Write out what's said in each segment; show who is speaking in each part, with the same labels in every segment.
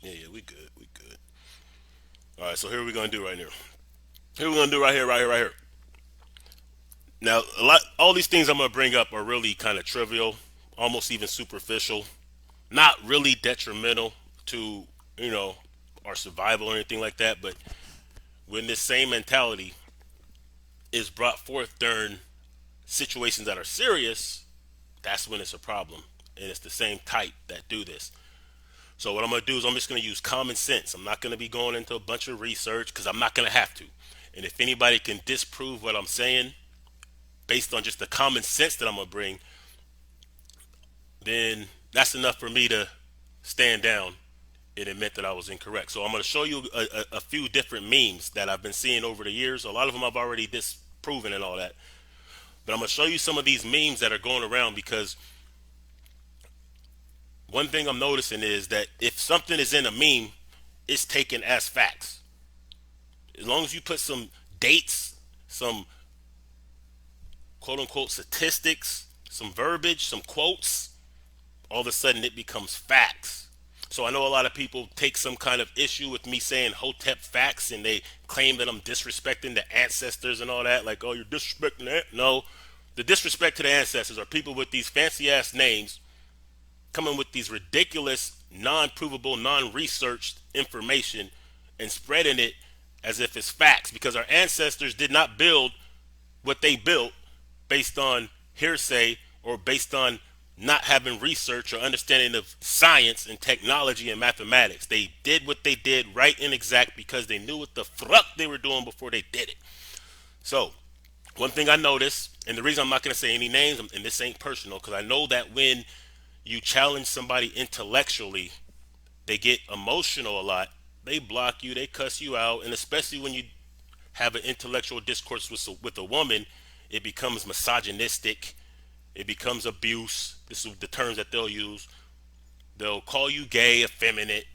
Speaker 1: Yeah, we good. We good. All right, so here we're gonna do right here. Here we're gonna do right here, right here, right here. Now, all these things I'm gonna bring up are really kind of trivial, almost even superficial, not really detrimental to you know our survival or anything like that. But when this same mentality is brought forth during situations that are serious, that's when it's a problem, and it's the same type that do this. So what I'm gonna do is I'm just gonna use common sense. I'm not gonna be going into a bunch of research because I'm not gonna have to. And if anybody can disprove what I'm saying based on just the common sense that I'm gonna bring, then that's enough for me to stand down and admit that I was incorrect. So I'm gonna show you a few different memes that I've been seeing over the years. A lot of them I've already disproven and all that. But I'm gonna show you some of these memes that are going around because one thing I'm noticing is that if something is in a meme, it's taken as facts. As long as you put some dates, some quote unquote statistics, some verbiage, some quotes, all of a sudden it becomes facts. So I know a lot of people take some kind of issue with me saying Hotep facts and they claim that I'm disrespecting the ancestors and all that. Like, oh, you're disrespecting that. No, the disrespect to the ancestors are people with these fancy ass names coming with these ridiculous, non provable, non researched information and spreading it as if it's facts because our ancestors did not build what they built based on hearsay or based on not having research or understanding of science and technology and mathematics. They did what they did right and exact because they knew what the fuck they were doing before they did it. So, one thing I noticed, and the reason I'm not going to say any names, and this ain't personal, because I know that when you challenge somebody intellectually, they get emotional a lot. They block you, they cuss you out, and especially when you have an intellectual discourse with a woman, it becomes misogynistic. It becomes abuse. This is the terms that they'll use. They'll call you gay, effeminate,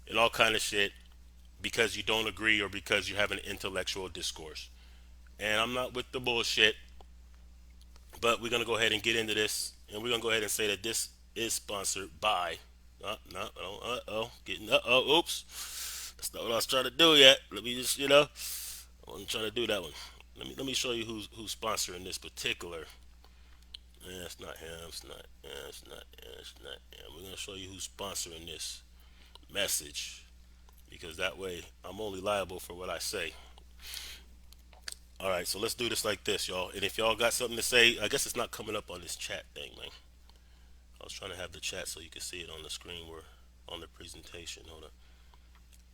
Speaker 1: and all kind of shit because you don't agree or because you have an intellectual discourse. And I'm not with the bullshit, but we're gonna go ahead and get into this, and we're gonna go ahead and say that this is sponsored by. No, getting oops. That's not what I was trying to do yet. Let me just, I wasn't trying to do that one. Let me show you who's sponsoring this particular. Yeah, it's not him. It's not. Yeah, it's not. Yeah, it's not him. We're gonna show you who's sponsoring this message because that way I'm only liable for what I say. All right, so let's do this like this, y'all. And if y'all got something to say, I guess it's not coming up on this chat thing, man. I was trying to have the chat so you can see it on the screen where on the presentation. Hold up.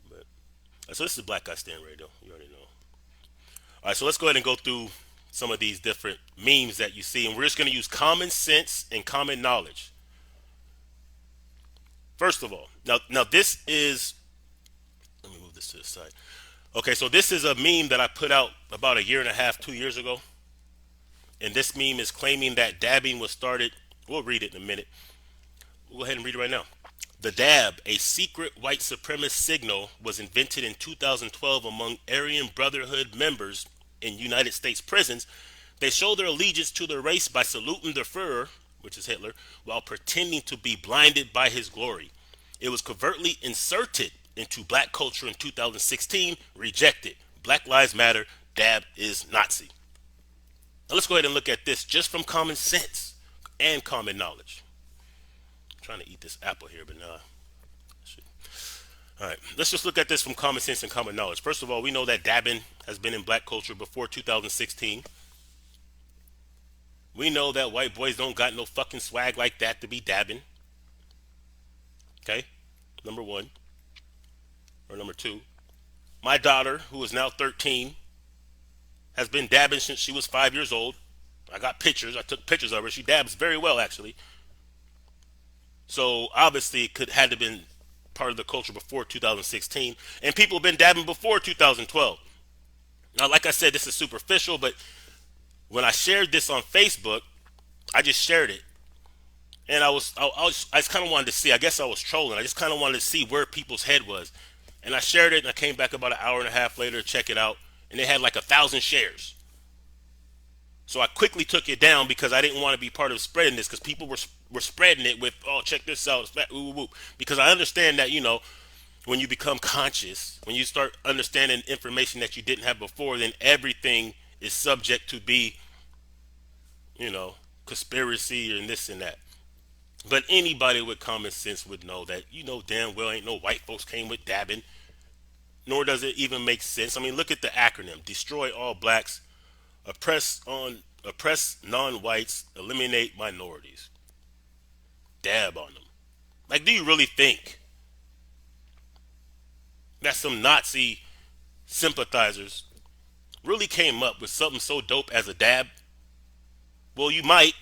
Speaker 1: But so this is Black Guy Stand Radio. You already know. All right, so let's go ahead and go through some of these different memes that you see, and we're just going to use common sense and common knowledge. First of all, now this is. Let me move this to the side. Okay, so this is a meme that I put out about a year and a half, 2 years ago, and this meme is claiming that dabbing was started. We'll read it in a minute. We'll go ahead and read it right now. The dab, a secret white supremacist signal, was invented in 2012 among Aryan Brotherhood members in United States prisons. They show their allegiance to the race by saluting the Führer, which is Hitler, while pretending to be blinded by his glory. It was covertly inserted into black culture in 2016, rejected. Black Lives Matter, dab is Nazi. Now let's go ahead and look at this just from common sense and common knowledge. I'm trying to eat this apple here, but no. All right, let's just look at this from common sense and common knowledge. First of all, we know that dabbing has been in black culture before 2016. We know that white boys don't got no fucking swag like that to be dabbing. Okay, number one. Or number two. My daughter, who is now 13, has been dabbing since she was 5 years old. I got pictures. I took pictures of her. She dabs very well, actually. So obviously, it could had to been part of the culture before 2016, and people have been dabbing before 2012. Now, like I said, this is superficial, but when I shared this on Facebook, I just shared it, and I just kind of wanted to see. I guess I was trolling. I just kind of wanted to see where people's head was, and I shared it, and I came back about an hour and a half later to check it out, and it had like 1,000 shares. So I quickly took it down because I didn't want to be part of spreading this because people were spreading it with, oh, check this out, ooh, ooh, ooh. Because I understand that when you become conscious, when you start understanding information that you didn't have before, then everything is subject to be, you know, conspiracy and this and that. But anybody with common sense would know that, damn well ain't no white folks came with dabbing, nor does it even make sense. I mean, look at the acronym: destroy all blacks, oppress non-whites, eliminate minorities, dab on them. Like, do you really think that some Nazi sympathizers really came up with something so dope as a dab? Well, you might,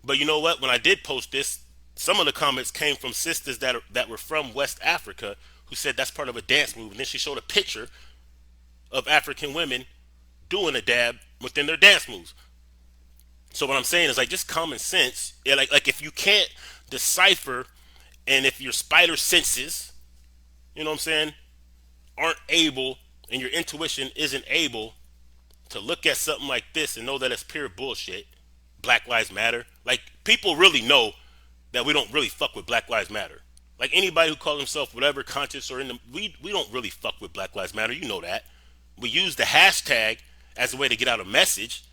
Speaker 1: but you know what? When I did post this, some of the comments came from sisters that were from West Africa who said that's part of a dance move, and then she showed a picture of African women doing a dab within their dance moves. So what I'm saying is, like, just common sense. Yeah, like if you can't decipher, and if your spider senses, you know what I'm saying, aren't able, and your intuition isn't able to look at something like this and know that it's pure bullshit. Black Lives Matter. Like, people really know that we don't really fuck with Black Lives Matter. Like, anybody who calls himself whatever conscious or in the, we don't really fuck with Black Lives Matter. You know that. We use the hashtag as a way to get out a message,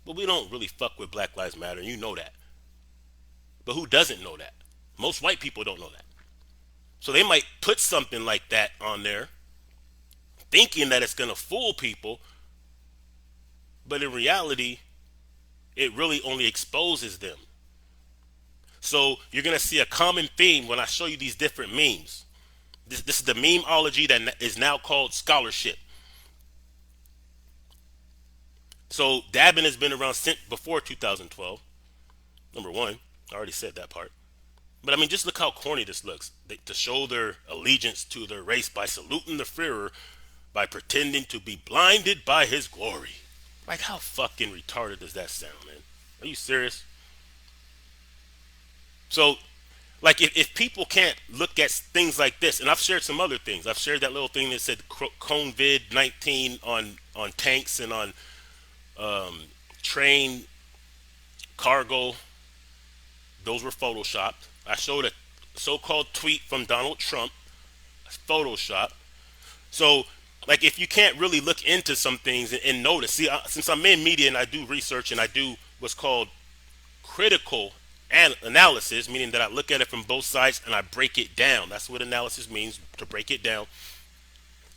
Speaker 1: but we don't really fuck with Black Lives Matter. You know that. But who doesn't know that? Most white people don't know that. So they might put something like that on there thinking that it's going to fool people, but in reality, it really only exposes them. So you're going to see a common theme when I show you these different memes. This is the memeology that is now called scholarship. So dabbing has been around since before 2012. Number one, I already said that part. But I mean, just look how corny this looks. To show their allegiance to their race by saluting the Führer, by pretending to be blinded by his glory. Like, how fucking retarded does that sound, man? Are you serious? So, like, if people can't look at things like this, and I've shared some other things. I've shared that little thing that said COVID-19 on tanks and on train cargo. Those were photoshopped. I showed a so-called tweet from Donald Trump, Photoshop. So, like, if you can't really look into some things and notice, see, since I'm in media and I do research and I do what's called critical analysis, meaning that I look at it from both sides and I break it down. That's what analysis means, to break it down.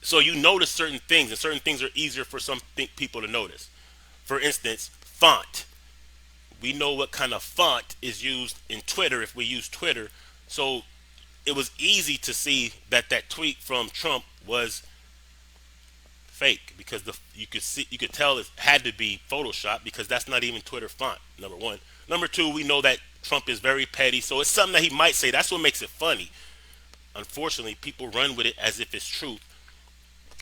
Speaker 1: So you notice certain things, and certain things are easier for some people to notice. For instance, font. We know what kind of font is used in Twitter if we use Twitter. So it was easy to see that that tweet from Trump was fake, because you could tell it had to be Photoshop, because that's not even Twitter font. Number one. Number two, we know that Trump is very petty, so it's something that he might say. That's what makes it funny. Unfortunately, people run with it as if it's truth,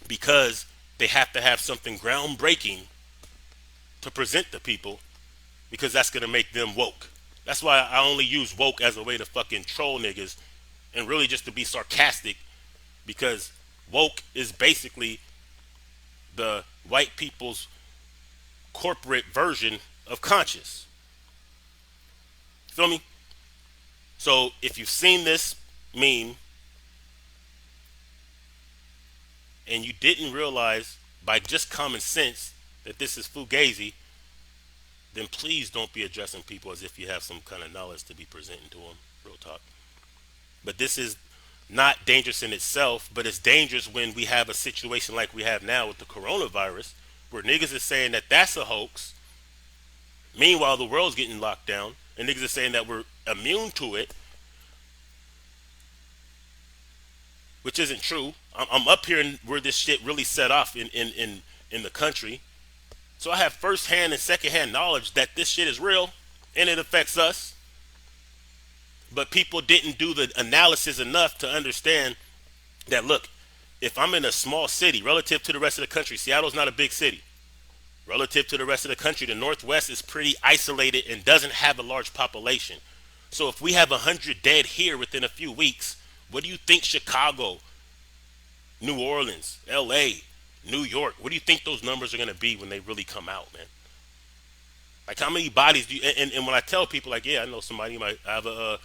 Speaker 1: because they have to have something groundbreaking to present to people, because that's gonna make them woke. That's why I only use woke as a way to fucking troll niggas, and really just to be sarcastic, because woke is basically the white people's corporate version of conscious. Feel me? So if you've seen this meme and you didn't realize by just common sense that this is fugazi, then please don't be addressing people as if you have some kind of knowledge to be presenting to them. Real talk. But this is not dangerous in itself, but it's dangerous when we have a situation like we have now with the coronavirus, where niggas is saying that that's a hoax. Meanwhile, the world's getting locked down, and niggas are saying that we're immune to it, which isn't true. I'm up here where this shit really set off in the country. So I have first-hand and second-hand knowledge that this shit is real and it affects us. But people didn't do the analysis enough to understand that, look, if I'm in a small city relative to the rest of the country, Seattle's not a big city. Relative to the rest of the country, the Northwest is pretty isolated and doesn't have a large population. So if we have 100 dead here within a few weeks, what do you think Chicago, New Orleans, LA, New York, what do you think those numbers are going to be when they really come out, man? Like, how many bodies do you, and when I tell people, like, yeah, I know somebody, I have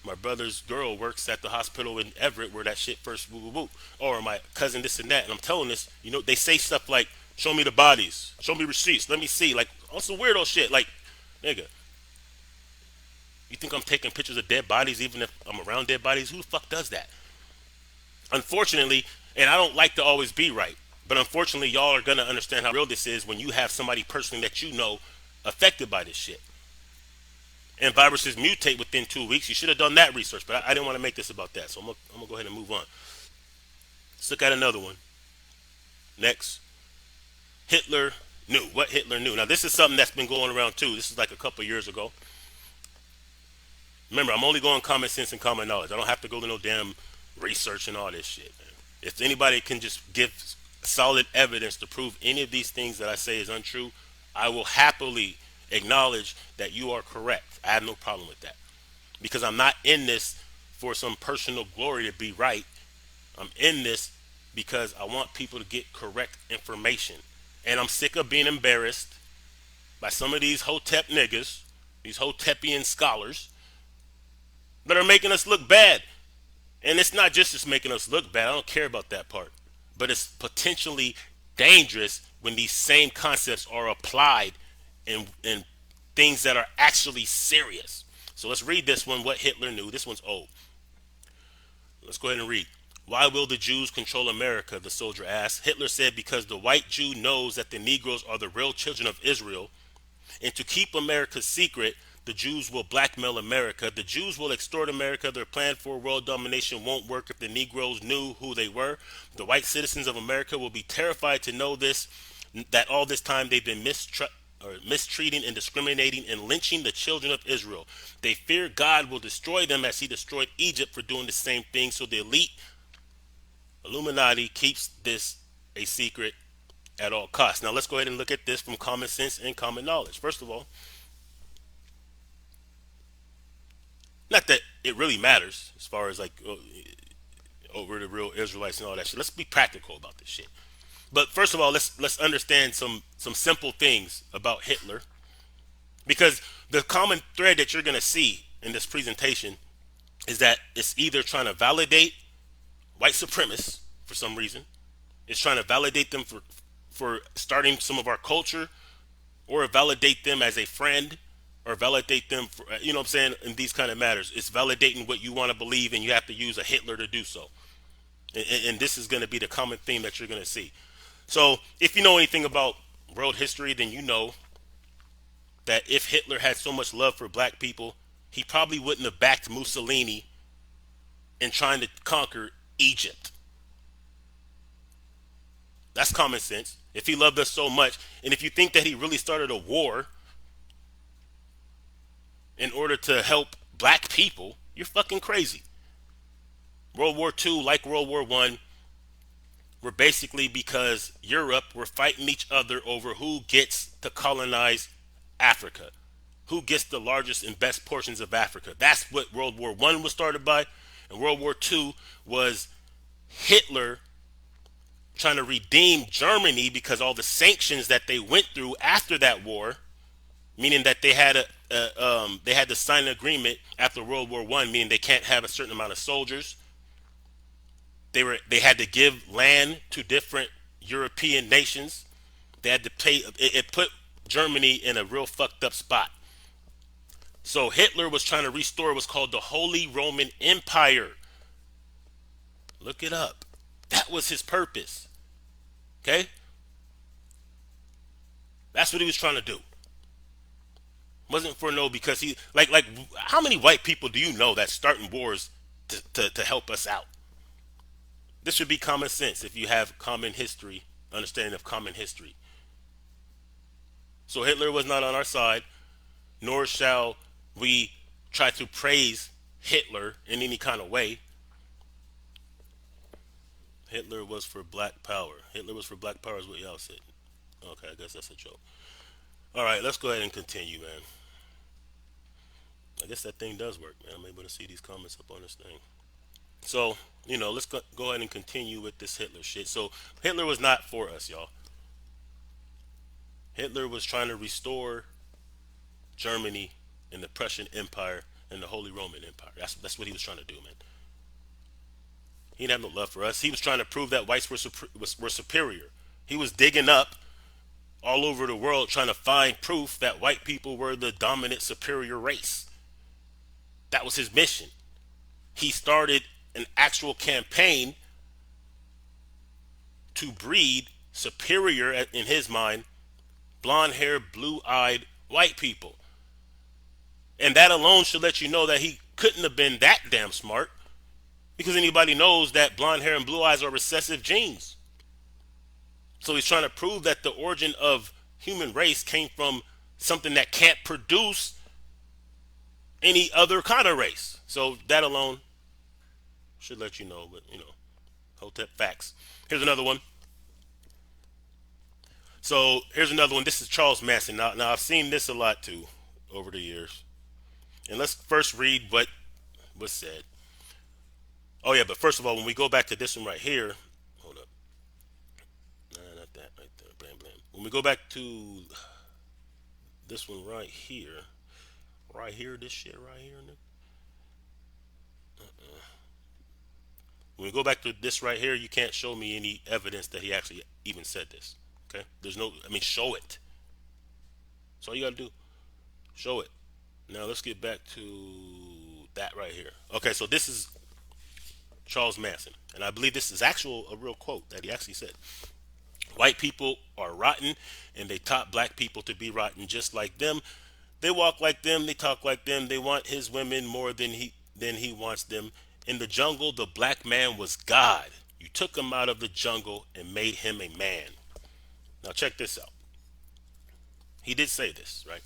Speaker 1: My brother's girl works at the hospital in Everett where that shit first woo woo woo. Or my cousin this and that. And I'm telling this, they say stuff like, show me the bodies, show me receipts, let me see. Like, on some weirdo shit. Like, nigga, you think I'm taking pictures of dead bodies even if I'm around dead bodies? Who the fuck does that? Unfortunately, and I don't like to always be right, but unfortunately, y'all are gonna understand how real this is when you have somebody personally that you know affected by this shit. And viruses mutate within 2 weeks. You should have done that research, but I didn't want to make this about that, so I'm gonna go ahead and move on. Let's look at another one. Next, Hitler knew. What Hitler knew. Now, this is something that's been going around too. This is like a couple years ago. Remember, I'm only going common sense and common knowledge. I don't have to go to no damn research and all this shit, man. If anybody can just give solid evidence to prove any of these things that I say is untrue, I will happily acknowledge that you are correct. I have no problem with that. Because I'm not in this for some personal glory to be right. I'm in this because I want people to get correct information. And I'm sick of being embarrassed by some of these Hotep niggas, these Hotepian scholars, that are making us look bad. And it's not just making us look bad. I don't care about that part. But it's potentially dangerous when these same concepts are applied in things that are actually serious. So let's read this one, What Hitler Knew. This one's old. Let's go ahead and read. Why will the Jews control America? The soldier asked. Hitler said because the white Jew knows that the Negroes are the real children of Israel. And to keep America secret, the Jews will blackmail America. The Jews will extort America. Their plan for world domination won't work if the Negroes knew who they were. The white citizens of America will be terrified to know this, that all this time they've been mistreating and discriminating and lynching the children of Israel. They fear God will destroy them as he destroyed Egypt for doing the same thing. So the elite Illuminati keeps this a secret at all costs. Now let's go ahead and look at this from common sense and common knowledge. First of all, not that it really matters as far as like over the real Israelites and all that shit. Let's be practical about this shit. But first of all, let's understand some simple things about Hitler, because the common thread that you're gonna see in this presentation is that it's either trying to validate white supremacists for some reason, it's trying to validate them for starting some of our culture, or validate them as a friend, or validate them for, you know what I'm saying, in these kind of matters. It's validating what you want to believe, and you have to use a Hitler to do so. And this is going to be the common theme that you're going to see. So if you know anything about world history, then you know that if Hitler had so much love for black people, he probably wouldn't have backed Mussolini in trying to conquer Egypt. That's common sense. If he loved us so much, and if you think that he really started a war in order to help black people, you're fucking crazy. World War II, like World War I, were basically because Europe were fighting each other over who gets to colonize Africa, who gets the largest and best portions of Africa. That's what World War I was started by, and World War II was Hitler trying to redeem Germany because all the sanctions that they went through after that war, meaning that they had they had to sign an agreement after World War I, meaning they can't have a certain amount of soldiers. They had to give land to different European nations. They had to pay. It put Germany in a real fucked up spot. So Hitler was trying to restore what's called the Holy Roman Empire. Look it up. That was his purpose. Okay? That's what he was trying to do. Wasn't for no, because he like how many white people do you know that's starting wars to help us out? This should be common sense if you have common history, understanding of common history. So Hitler was not on our side, nor shall we try to praise Hitler in any kind of way. Hitler was for black power. Hitler was for black power is what y'all said. Okay, I guess that's a joke. All right, let's go ahead and continue, man. I guess that thing does work, man. I'm able to see these comments up on this thing. So, let's go ahead and continue with this Hitler shit. So, Hitler was not for us, y'all. Hitler was trying to restore Germany and the Prussian Empire and the Holy Roman Empire. That's what he was trying to do, man. He didn't have no love for us. He was trying to prove that whites were superior. He was digging up all over the world trying to find proof that white people were the dominant superior race. That was his mission. He started an actual campaign to breed superior, in his mind, blonde haired, blue eyed white people. And that alone should let you know that he couldn't have been that damn smart, because anybody knows that blonde hair and blue eyes are recessive genes. So he's trying to prove that the origin of human race came from something that can't produce any other kind of race. So that alone should let you know, but Hotep facts. Here's another one. So here's another one. This is Charles Manson. Now I've seen this a lot too over the years. And let's first read what was said. Oh yeah, but first of all, when we go back to this one right here, hold up. Nah, not that right there. Blam blam. When we go back to this one right here, this shit right here, when we go back to this right here, you can't show me any evidence that he actually even said this. Okay? There's no, I mean, show it. That's all you gotta do. Show it. Now let's get back to that right here. Okay, so this is Charles Manson, and I believe this is a real quote that he actually said. White people are rotten, and they taught black people to be rotten just like them. They walk like them, they talk like them. They want his women more than he wants them. In the jungle, the black man was God. You took him out of the jungle and made him a man. Now check this out. He did say this, right?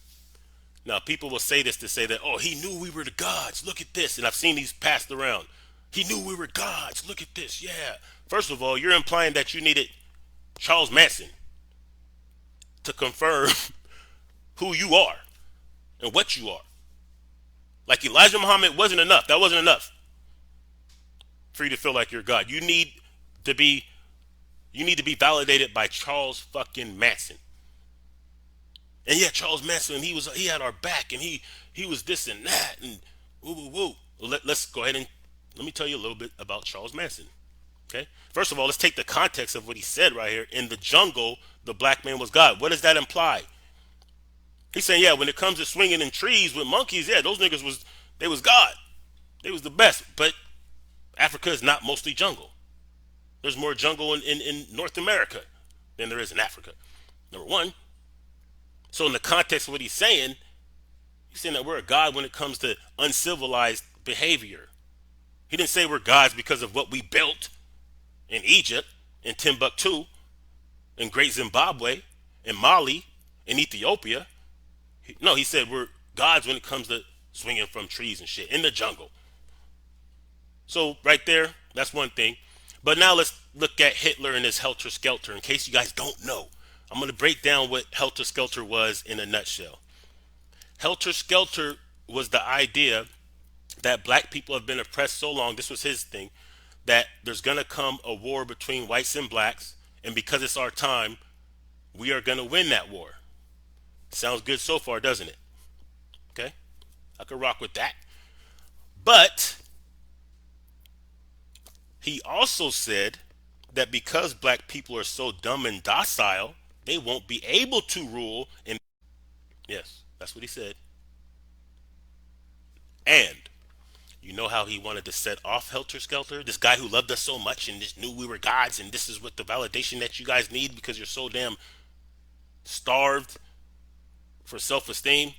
Speaker 1: Now people will say this to say that, oh, he knew we were the gods. Look at this. And I've seen these passed around. He knew we were gods. Look at this. Yeah. First of all, you're implying that you needed Charles Manson to confirm who you are and what you are. Like Elijah Muhammad wasn't enough. That wasn't enough for you to feel like you're God. To be you need to be validated by Charles fucking Manson. And yeah, Charles Manson, he had our back, and he was this and that, and woo woo woo. Let's go ahead and let me tell you a little bit about Charles Manson. Okay. First of all, let's take the context of what he said right here. In the jungle, the black man was God. What does that imply? He's saying, yeah, when it comes to swinging in trees with monkeys, yeah, those niggas was God. They was the best. But Africa is not mostly jungle. There's more jungle in North America than there is in Africa. Number one. So in the context of what he's saying that we're a God when it comes to uncivilized behavior. He didn't say we're gods because of what we built in Egypt, in Timbuktu, in Great Zimbabwe, in Mali, in Ethiopia. No, he said we're gods when it comes to swinging from trees and shit in the jungle. So right there, that's one thing. But now let's look at Hitler and his Helter Skelter. In case you guys don't know, I'm going to break down what Helter Skelter was in a nutshell. Helter Skelter was the idea that black people have been oppressed so long, this was his thing, that there's going to come a war between whites and blacks, and because it's our time, we are going to win that war. Sounds good so far, doesn't it? Okay? I could rock with that. But he also said that because black people are so dumb and docile, they won't be able to rule. And yes, that's what he said. And you know how he wanted to set off Helter Skelter? This guy who loved us so much and just knew we were gods, and this is what the validation that you guys need because you're so damn starved for self-esteem.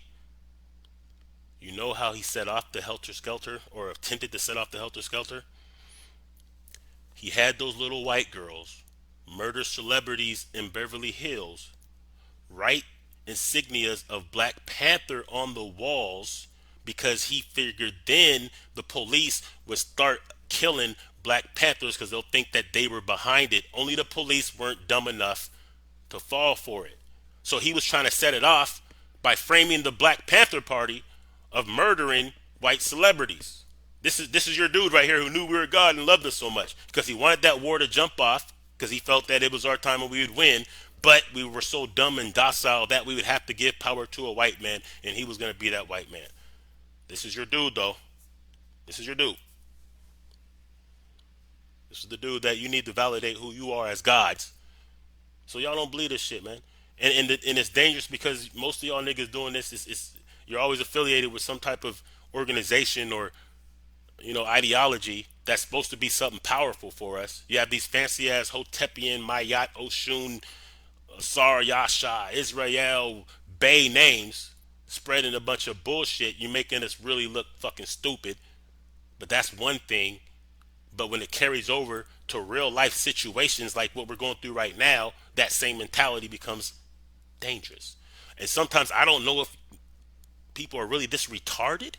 Speaker 1: You know how he set off the Helter Skelter, or attempted to set off the Helter Skelter? He had those little white girls murder celebrities in Beverly Hills, write insignias of Black Panther on the walls, because he figured then the police would start killing Black Panthers because they'll think that they were behind it. Only the police weren't dumb enough to fall for it. So he was trying to set it off by framing the Black Panther Party of murdering white celebrities. This is your dude right here who knew we were God and loved us so much because he wanted that war to jump off because he felt that it was our time and we would win. But we were so dumb and docile that we would have to give power to a white man, and he was going to be that white man. This is your dude, though. This is your dude. This is the dude that you need to validate who you are as gods. So y'all don't believe this shit, man. And it's dangerous because most of y'all niggas doing this is you're always affiliated with some type of organization or ideology that's supposed to be something powerful for us. You have these fancy ass Hotepian, Mayat, Oshun, Sar Yasha, Israel, Bay names, spreading a bunch of bullshit. You're making us really look fucking stupid. But that's one thing. But when it carries over to real life situations like what we're going through right now, that same mentality becomes dangerous. And sometimes I don't know if people are really this retarded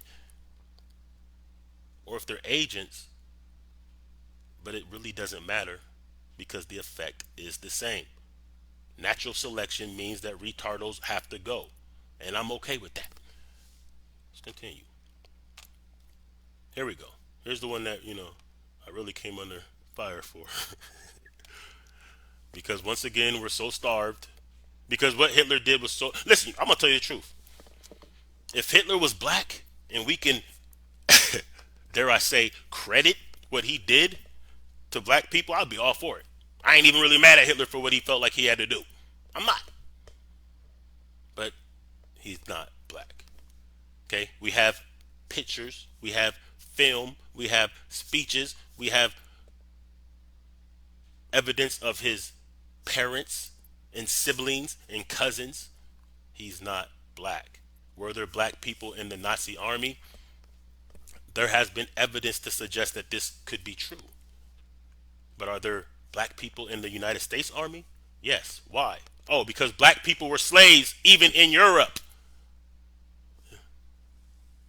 Speaker 1: or if they're agents, but it really doesn't matter because the effect is the same. Natural selection means that retardos have to go, and I'm okay with that. Let's continue. Here we go. Here's the one that I really came under fire for. Because once again we're so starved. Because what Hitler did was so. Listen, I'm gonna tell you the truth. If Hitler was black and we can, dare I say, credit what he did to black people, I'd be all for it. I ain't even really mad at Hitler for what he felt like he had to do. I'm not. But he's not black. Okay? We have pictures, we have film, we have speeches, we have evidence of his parents and siblings and cousins. He's not black. Were there black people in the Nazi army? There has been evidence to suggest that this could be true. But are there black people in the United States Army? Yes. Why? Oh, because black people were slaves even in Europe.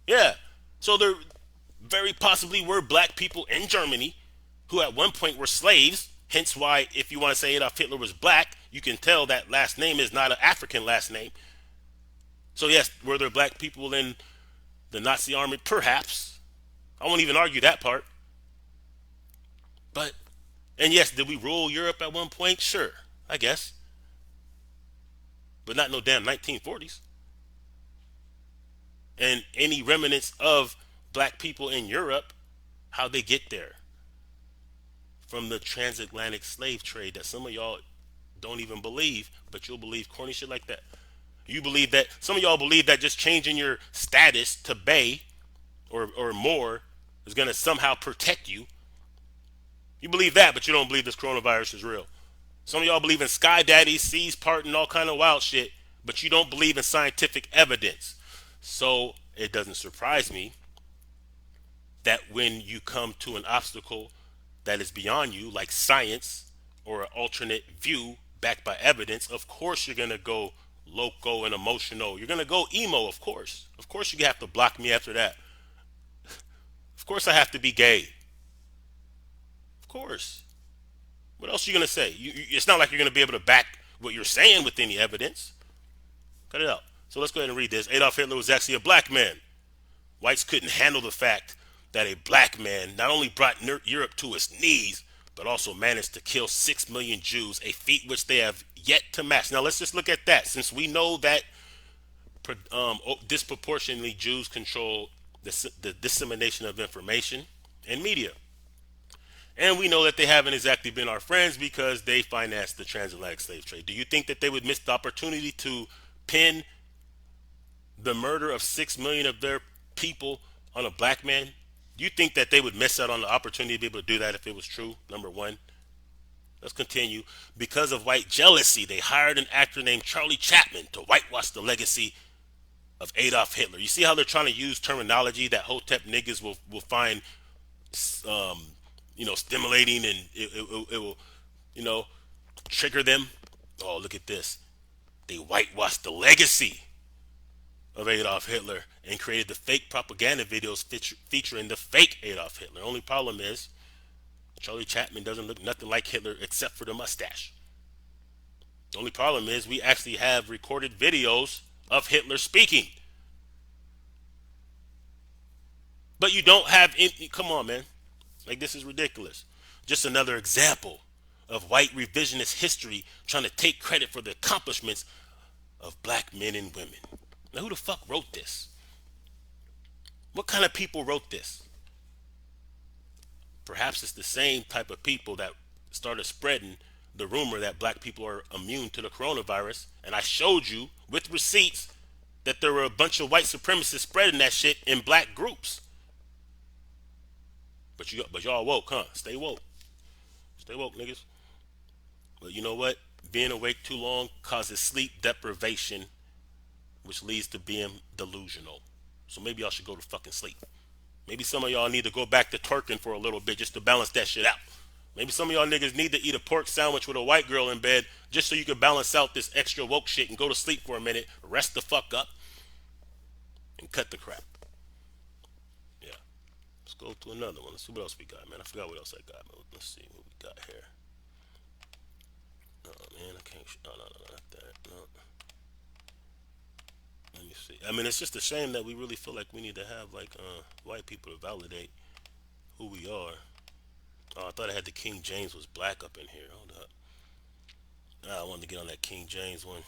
Speaker 1: Yeah. So there very possibly were black people in Germany who at one point were slaves. Hence why, if you want to say Adolf Hitler was black, you can tell that last name is not an African last name. So yes, were there black people in the Nazi army? Perhaps. I won't even argue that part. But, and yes, did we rule Europe at one point? Sure, I guess. But not no damn 1940s. And any remnants of black people in Europe, how they get there? From the transatlantic slave trade that some of y'all don't even believe, but you'll believe corny shit like that. You believe that, some of y'all believe that just changing your status to Bay or more is going to somehow protect you. You believe that, but you don't believe this coronavirus is real. Some of y'all believe in sky daddies, seas parting, all kind of wild shit, but you don't believe in scientific evidence. So it doesn't surprise me that when you come to an obstacle that is beyond you, like science or an alternate view backed by evidence, of course you're going to go loco and emotional. You're going to go emo, of course. Of course you have to block me after that. Of course I have to be gay. Of course. What else are you going to say? It's not like you're going to be able to back what you're saying with any evidence. Cut it out. So let's go ahead and read this. Adolf Hitler was actually a black man. Whites couldn't handle the fact that a black man not only brought Europe to its knees, but also managed to kill 6 million Jews, a feat which they have yet to match. Now let's just look at that. Since we know that disproportionately Jews control the dissemination of information and media. And we know that they haven't exactly been our friends because they financed the transatlantic slave trade. Do you think that they would miss the opportunity to pin the murder of 6 million of their people on a black man? Do you think that they would miss out on the opportunity to be able to do that if it was true? Number one. Let's continue. Because of white jealousy, they hired an actor named Charlie Chaplin to whitewash the legacy of Adolf Hitler. You see how they're trying to use terminology that Hotep niggas will find stimulating, and it will, trigger them. Oh, look at this. They whitewashed the legacy of Adolf Hitler and created the fake propaganda videos featuring the fake Adolf Hitler. Only problem is Charlie Chaplin doesn't look nothing like Hitler except for the mustache. The only problem is we actually have recorded videos of Hitler speaking. But you don't have any, come on, man. Like, this is ridiculous. Just another example of white revisionist history trying to take credit for the accomplishments of black men and women. Now, who the fuck wrote this? What kind of people wrote this? Perhaps it's the same type of people that started spreading the rumor that black people are immune to the coronavirus. And I showed you with receipts that there were a bunch of white supremacists spreading that shit in black groups. But y'all woke, huh? Stay woke. Stay woke, niggas. But you know what? Being awake too long causes sleep deprivation, which leads to being delusional. So maybe y'all should go to fucking sleep. Maybe some of y'all need to go back to twerking for a little bit just to balance that shit out. Maybe some of y'all niggas need to eat a pork sandwich with a white girl in bed just so you can balance out this extra woke shit and go to sleep for a minute, rest the fuck up, and cut the crap. Yeah. Let's go to another one. Let's see what else we got, man. I forgot what else I got. Let's see what we got here. Oh man, I can't. No, no, no, not that. No. Let me see. I mean, it's just a shame that we really feel like we need to have like white people to validate who we are. Oh, I thought I had the King James was black up in here. Hold up. Ah, I wanted to get on that King James one.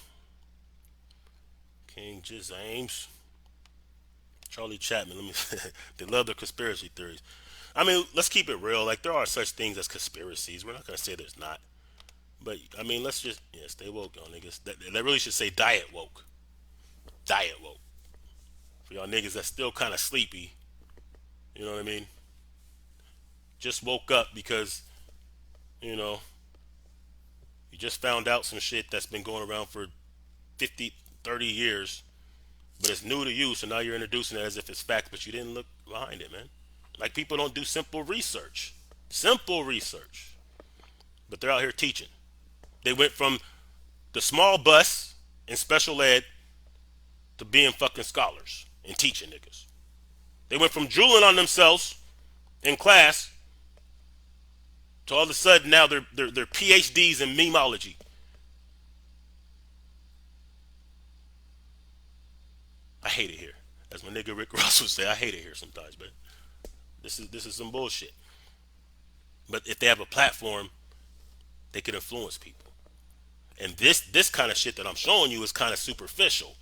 Speaker 1: King James. Charlie Chapman. Let me. They love the conspiracy theories. I mean, let's keep it real. Like there are such things as conspiracies. We're not gonna say there's not. But I mean, let's just stay woke, y'all niggas. That really should say diet woke. Diet woke. For y'all niggas that's still kind of sleepy. You know what I mean? Just woke up because you know you just found out some shit that's been going around for 50, 30 years, but it's new to you. So now you're introducing it as if it's fact, but you didn't look behind it, man. Like people don't do simple research. Simple research. But they're out here teaching. They went from the small bus in special ed to being fucking scholars and teaching niggas. They went from drooling on themselves in class to all of a sudden now they're PhDs in memology. I hate it here. As my nigga Rick Ross would say, I hate it here sometimes, but this is some bullshit. But if they have a platform, they can influence people. And this kind of shit that I'm showing you is kind of superficial.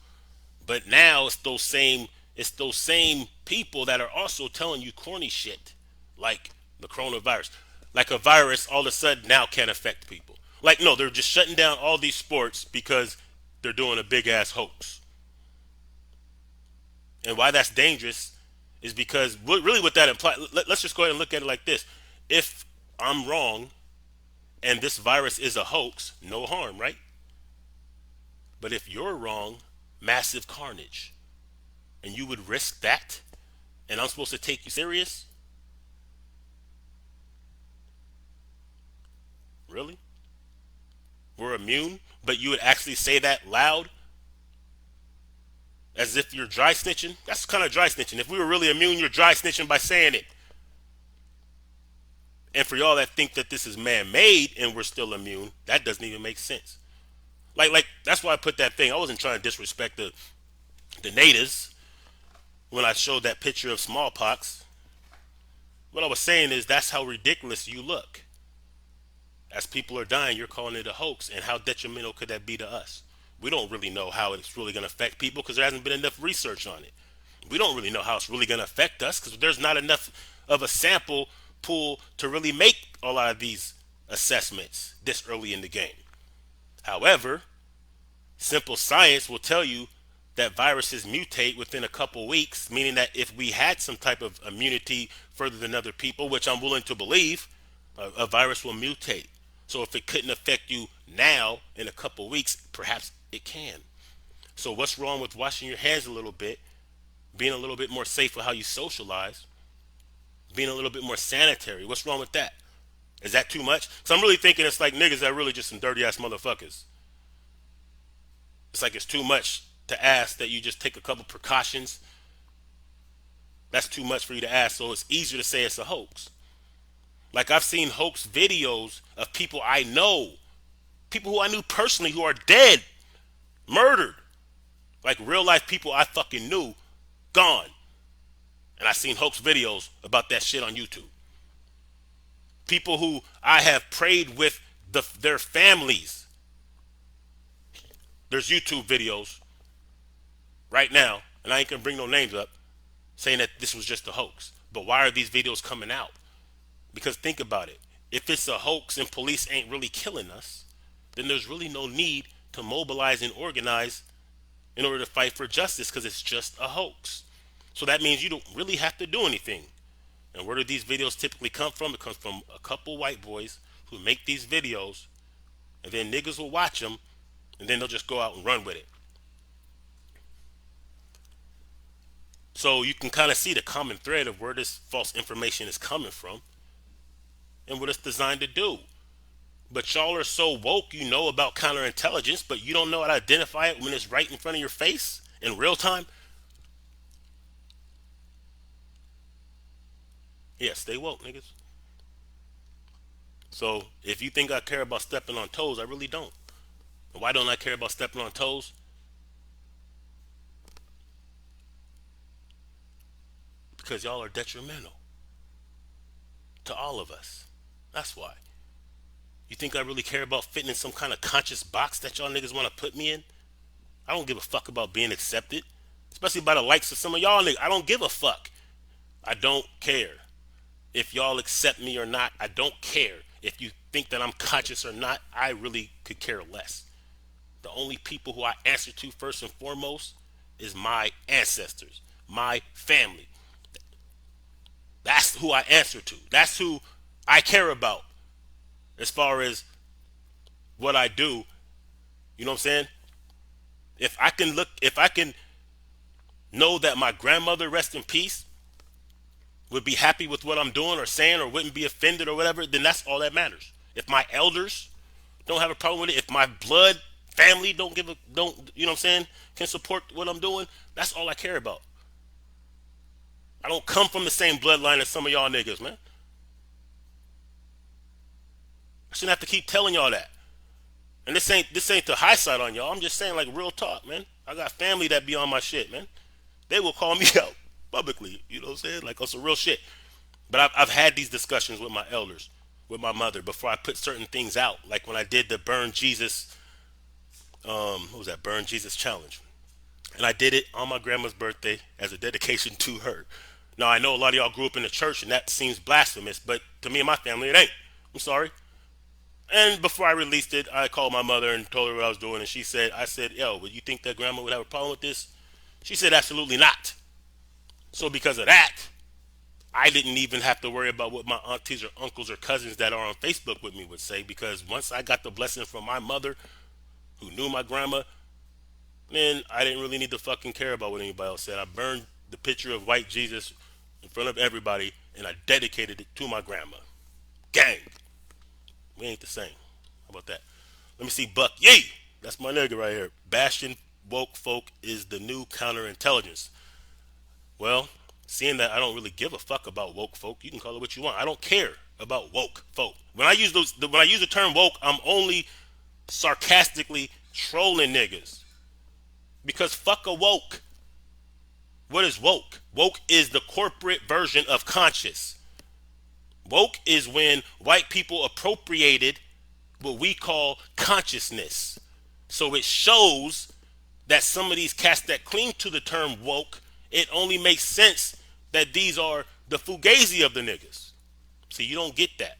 Speaker 1: But now it's those same people that are also telling you corny shit like the coronavirus. Like a virus all of a sudden now can affect people. Like no, they're just shutting down all these sports because they're doing a big ass hoax. And why that's dangerous is because really what that implies, let's just go ahead and look at it like this. If I'm wrong and this virus is a hoax, no harm, right? But if you're wrong, massive carnage. And you would risk that? And I'm supposed to take you serious? Really? We're immune? But you would actually say that loud? As if you're dry snitching? That's kind of dry snitching. If we were really immune, you're dry snitching by saying it. And for y'all that think that this is man-made and we're still immune, that doesn't even make sense. Like that's why I put that thing. I wasn't trying to disrespect the natives when I showed that picture of smallpox. What I was saying is that's how ridiculous you look. As people are dying, you're calling it a hoax, and how detrimental could that be to us? We don't really know how it's really going to affect people because there hasn't been enough research on it. We don't really know how it's really going to affect us because there's not enough of a sample pool to really make a lot of these assessments this early in the game. However, simple science will tell you that viruses mutate within a couple weeks, meaning that if we had some type of immunity further than other people, which I'm willing to believe, a virus will mutate. So if it couldn't affect you now in a couple weeks, perhaps it can. So what's wrong with washing your hands a little bit, being a little bit more safe with how you socialize, being a little bit more sanitary? What's wrong with that? Is that too much? Because I'm really thinking it's like niggas that are really just some dirty ass motherfuckers. It's like it's too much to ask that you just take a couple precautions. That's too much for you to ask, so it's easier to say it's a hoax. Like I've seen hoax videos of people I know, people who I knew personally who are dead, murdered. Like real life people I fucking knew, gone. And I seen hoax videos about that shit on YouTube. People who I have prayed with their families. There's YouTube videos right now, and I ain't gonna bring no names up, saying that this was just a hoax. But why are these videos coming out? Because think about it. If it's a hoax and police ain't really killing us, then there's really no need to mobilize and organize in order to fight for justice because it's just a hoax. So that means you don't really have to do anything. And where do these videos typically come from? It comes from a couple white boys who make these videos, and then niggas will watch them, and then they'll just go out and run with it. So you can kind of see the common thread of where this false information is coming from and what it's designed to do. But y'all are so woke, you know about counterintelligence, but you don't know how to identify it when it's right in front of your face in real time. Yeah, stay woke, niggas. So if you think I care about stepping on toes, I really don't. And why don't I care about stepping on toes? Because y'all are detrimental to all of us. That's why. You think I really care about fitting in some kind of conscious box that y'all niggas want to put me in? I don't give a fuck about being accepted, especially by the likes of some of y'all niggas. I don't give a fuck. I don't care if y'all accept me or not. I don't care if you think that I'm conscious or not. I really could care less. The only people who I answer to first and foremost is my ancestors, my family. That's who I answer to. That's who I care about as far as what I do. You know what I'm saying? If I can know that my grandmother, rest in peace, would be happy with what I'm doing or saying or wouldn't be offended or whatever, then that's all that matters. If my elders don't have a problem with it, if my blood family don't, you know what I'm saying, can support what I'm doing, that's all I care about. I don't come from the same bloodline as some of y'all niggas, man. I shouldn't have to keep telling y'all that. And this ain't the high side on y'all. I'm just saying like real talk, man. I got family that be on my shit, man. They will call me out publicly, you know what I'm saying? Like on some real shit. But I've had these discussions with my elders, with my mother, before I put certain things out. Like when I did the Burn Jesus, what was that? Burn Jesus challenge. And I did it on my grandma's birthday as a dedication to her. Now I know a lot of y'all grew up in the church and that seems blasphemous, but to me and my family it ain't. I'm sorry. And before I released it, I called my mother and told her what I was doing, and I said, yo, would you think that grandma would have a problem with this? She said, absolutely not. So because of that, I didn't even have to worry about what my aunties or uncles or cousins that are on Facebook with me would say, because once I got the blessing from my mother, who knew my grandma, then I didn't really need to fucking care about what anybody else said. I burned the picture of white Jesus in front of everybody, and I dedicated it to my grandma. Gang. We ain't the same. How about that? Let me see Buck. Yay! That's my nigga right here. Bastion woke folk is the new counterintelligence. Well, seeing that I don't really give a fuck about woke folk, you can call it what you want. I don't care about woke folk. When I use the term woke, I'm only sarcastically trolling niggas. Because fuck a woke. What is woke? Woke is the corporate version of conscious. Woke is when white people appropriated what we call consciousness. So it shows that some of these cats that cling to the term woke, it only makes sense that these are the fugazi of the niggas. See, you don't get that.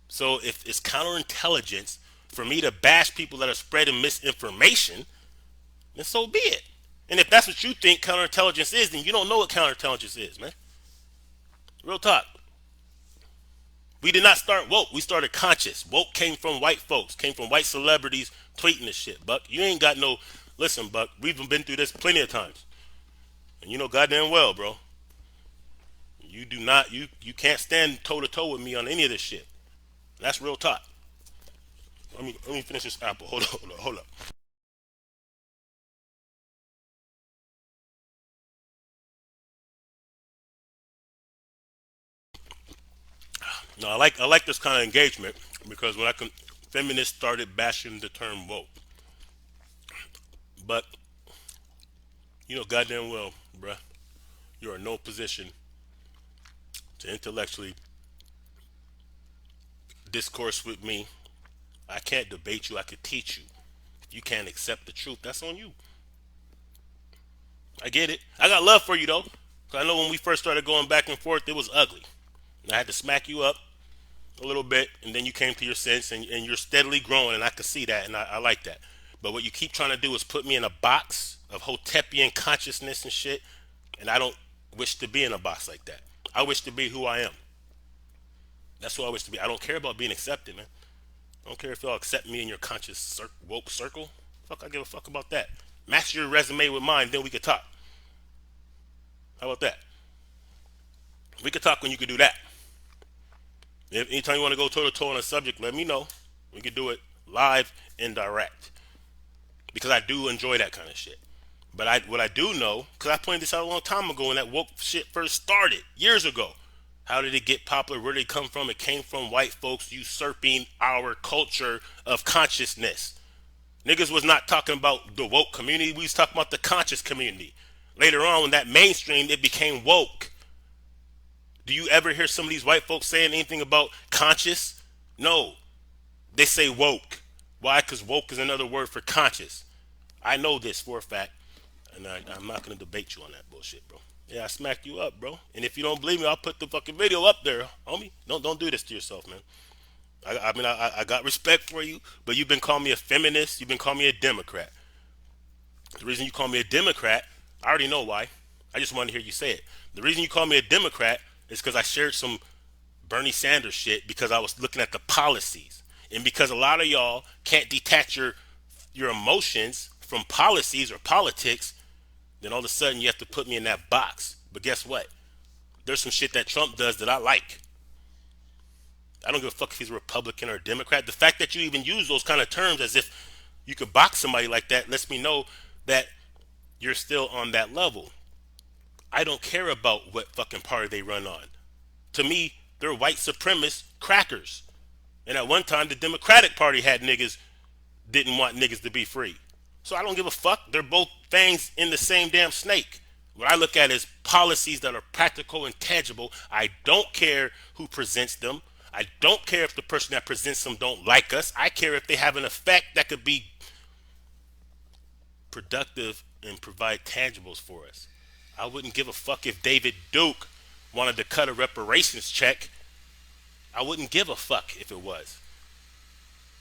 Speaker 1: So if it's counterintelligence for me to bash people that are spreading misinformation, then so be it. And if that's what you think counterintelligence is, then you don't know what counterintelligence is, man. Real talk. We did not start woke. We started conscious. Woke came from white folks, came from white celebrities tweeting this shit, Buck. You ain't got no. Listen, Buck, we've been through this plenty of times. And you know goddamn well, bro. You do not, you can't stand toe to toe with me on any of this shit. That's real talk. Let me finish this apple. Hold up. No, I like this kind of engagement because feminists started bashing the term woke. But you know goddamn well, bruh, you're in no position to intellectually discourse with me. I can't debate you. I could teach you. If you can't accept the truth, that's on you. I get it. I got love for you though. 'Cause I know when we first started going back and forth, it was ugly. And I had to smack you up a little bit, and then you came to your sense, and you're steadily growing, and I could see that, and I like that. But what you keep trying to do is put me in a box of Hotepian consciousness and shit, and I don't wish to be in a box like that. I wish to be who I am. That's who I wish to be. I don't care about being accepted, man. I don't care if y'all accept me in your conscious woke circle. Fuck, I give a fuck about that. Match your resume with mine, then we could talk. How about that? We could talk when you could do that. If anytime you want to go toe to toe on a subject, let me know. We could do it live and direct because I do enjoy that kind of shit. But what I do know, because I pointed this out a long time ago when that woke shit first started years ago. How did it get popular? Where did it come from? It came from white folks usurping our culture of consciousness. Niggas was not talking about the woke community. We was talking about the conscious community. Later on, when that mainstreamed, it became woke. Do you ever hear some of these white folks saying anything about conscious? No. They say woke. Why? Because woke is another word for conscious. I know this for a fact, and I'm not going to debate you on that bullshit, bro. Yeah, I smacked you up, bro. And if you don't believe me, I'll put the fucking video up there, homie. Don't do this to yourself, man. I got respect for you, but you've been calling me a feminist. You've been calling me a Democrat. The reason you call me a Democrat, I already know why. I just want to hear you say it. The reason you call me a Democrat is because I shared some Bernie Sanders shit because I was looking at the policies. And because a lot of y'all can't detach your emotions from policies or politics, then all of a sudden you have to put me in that box. But guess what? There's some shit that Trump does that I like. I don't give a fuck if he's a Republican or a Democrat. The fact that you even use those kind of terms as if you could box somebody like that lets me know that you're still on that level. I don't care about what fucking party they run on. To me, they're white supremacist crackers. And at one time, the Democratic Party had niggas, didn't want niggas to be free. So I don't give a fuck. They're both fangs in the same damn snake. What I look at is policies that are practical and tangible. I don't care who presents them. I don't care if the person that presents them don't like us. I care if they have an effect that could be productive and provide tangibles for us. I wouldn't give a fuck if David Duke wanted to cut a reparations check. I wouldn't give a fuck if it was.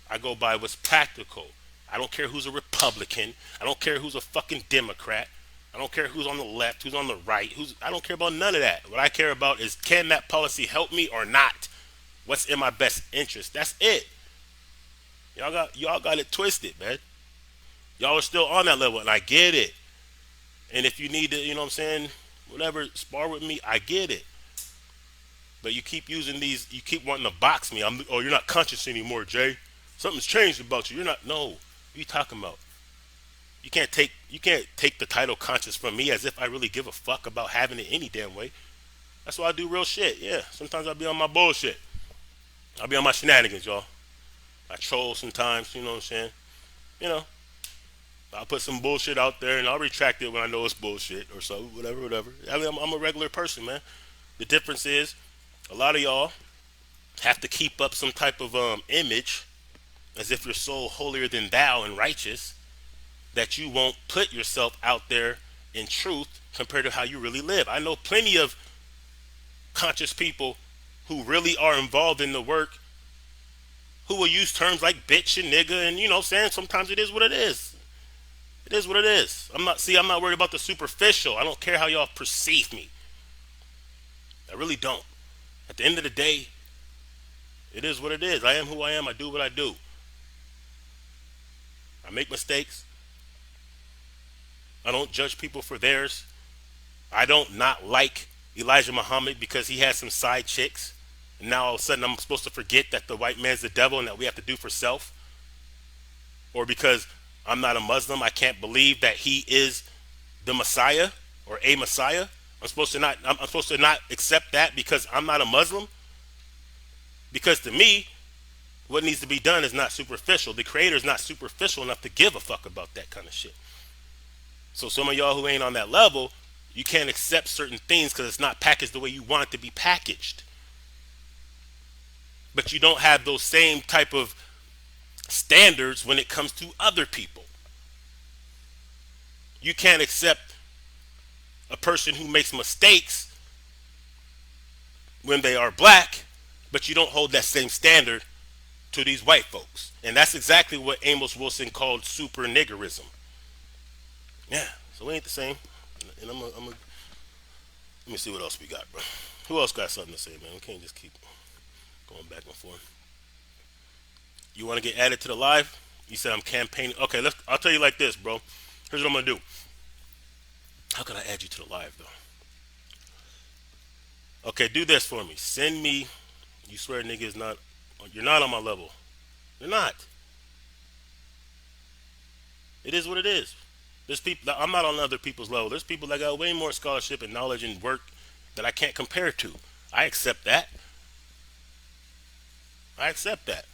Speaker 1: I go by what's practical. I don't care who's a Republican. I don't care who's a fucking Democrat. I don't care who's on the left, who's on the right. I don't care about none of that. What I care about is, can that policy help me or not? What's in my best interest? That's it. Y'all got it twisted, man. Y'all are still on that level, and I get it. And if you need to, you know what I'm saying, whatever, spar with me, I get it. But you keep using these, you keep wanting to box me. You're not conscious anymore, Jay. Something's changed about you. You're not. No. What are you talking about? You can't take the title conscious from me as if I really give a fuck about having it any damn way. That's why I do real shit. Yeah. Sometimes I'll be on my bullshit. I'll be on my shenanigans, y'all. I troll sometimes, you know what I'm saying? You know, I'll put some bullshit out there and I'll retract it when I know it's bullshit or so, whatever. I mean, I'm a regular person, man. The difference is a lot of y'all have to keep up some type of image as if you're so holier than thou and righteous that you won't put yourself out there in truth compared to how you really live. I know plenty of conscious people who really are involved in the work who will use terms like bitch and nigga and, you know, saying sometimes it is what it is. It is what it is. I'm not worried about the superficial. I don't care how y'all perceive me. I really don't. At the end of the day, it is what it is. I am who I am. I do what I do. I make mistakes. I don't judge people for theirs. I don't not like Elijah Muhammad because he has some side chicks. And now all of a sudden I'm supposed to forget that the white man's the devil and that we have to do for self. Or because I'm not a Muslim, I can't believe that he is the Messiah or a Messiah. I'm supposed to not accept that because I'm not a Muslim. Because to me, what needs to be done is not superficial. The creator is not superficial enough to give a fuck about that kind of shit. So some of y'all who ain't on that level, you can't accept certain things because it's not packaged the way you want it to be packaged. But you don't have those same type of standards when it comes to other people. You can't accept a person who makes mistakes when they are black, but you don't hold that same standard to these white folks. And that's exactly what Amos Wilson called super niggerism. Yeah, so we ain't the same. And let me see what else we got, bro. Who else got something to say, man? We can't just keep going back and forth. You want to get added to the live? You said I'm campaigning. Okay, I'll tell you like this, bro. Here's what I'm gonna do. How can I add you to the live though? Okay, do this for me. Send me. You swear, nigga is not. You're not on my level. You're not. It is what it is. There's people. I'm not on other people's level. There's people that got way more scholarship and knowledge and work that I can't compare to. I accept that. I accept that.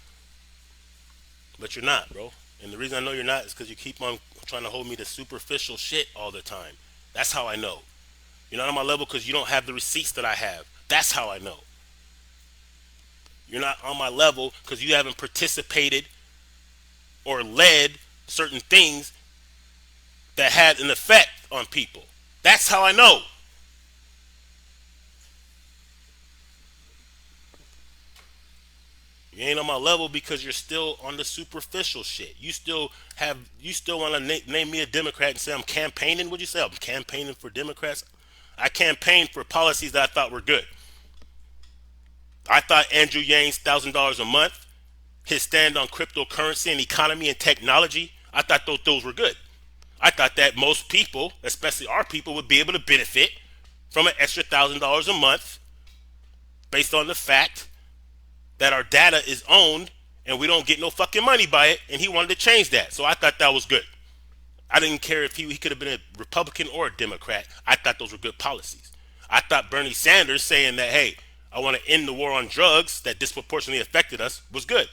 Speaker 1: But you're not, bro. And the reason I know you're not is because you keep on trying to hold me to superficial shit all the time. That's how I know. You're not on my level because you don't have the receipts that I have. That's how I know. You're not on my level because you haven't participated or led certain things that had an effect on people. That's how I know. You ain't on my level because you're still on the superficial shit. You still want to name me a Democrat and say I'm campaigning. What'd you say? I'm campaigning for Democrats. I campaigned for policies that I thought were good. I thought Andrew Yang's $1,000 a month, his stand on cryptocurrency and economy and technology, I thought those were good. I thought that most people, especially our people, would be able to benefit from an extra $1,000 a month based on the fact that our data is owned and we don't get no fucking money by it, and he wanted to change that. So I thought that was good. I didn't care if he could have been a Republican or a Democrat. I thought those were good policies. I thought Bernie Sanders saying that, hey, I want to end the war on drugs that disproportionately affected us was good.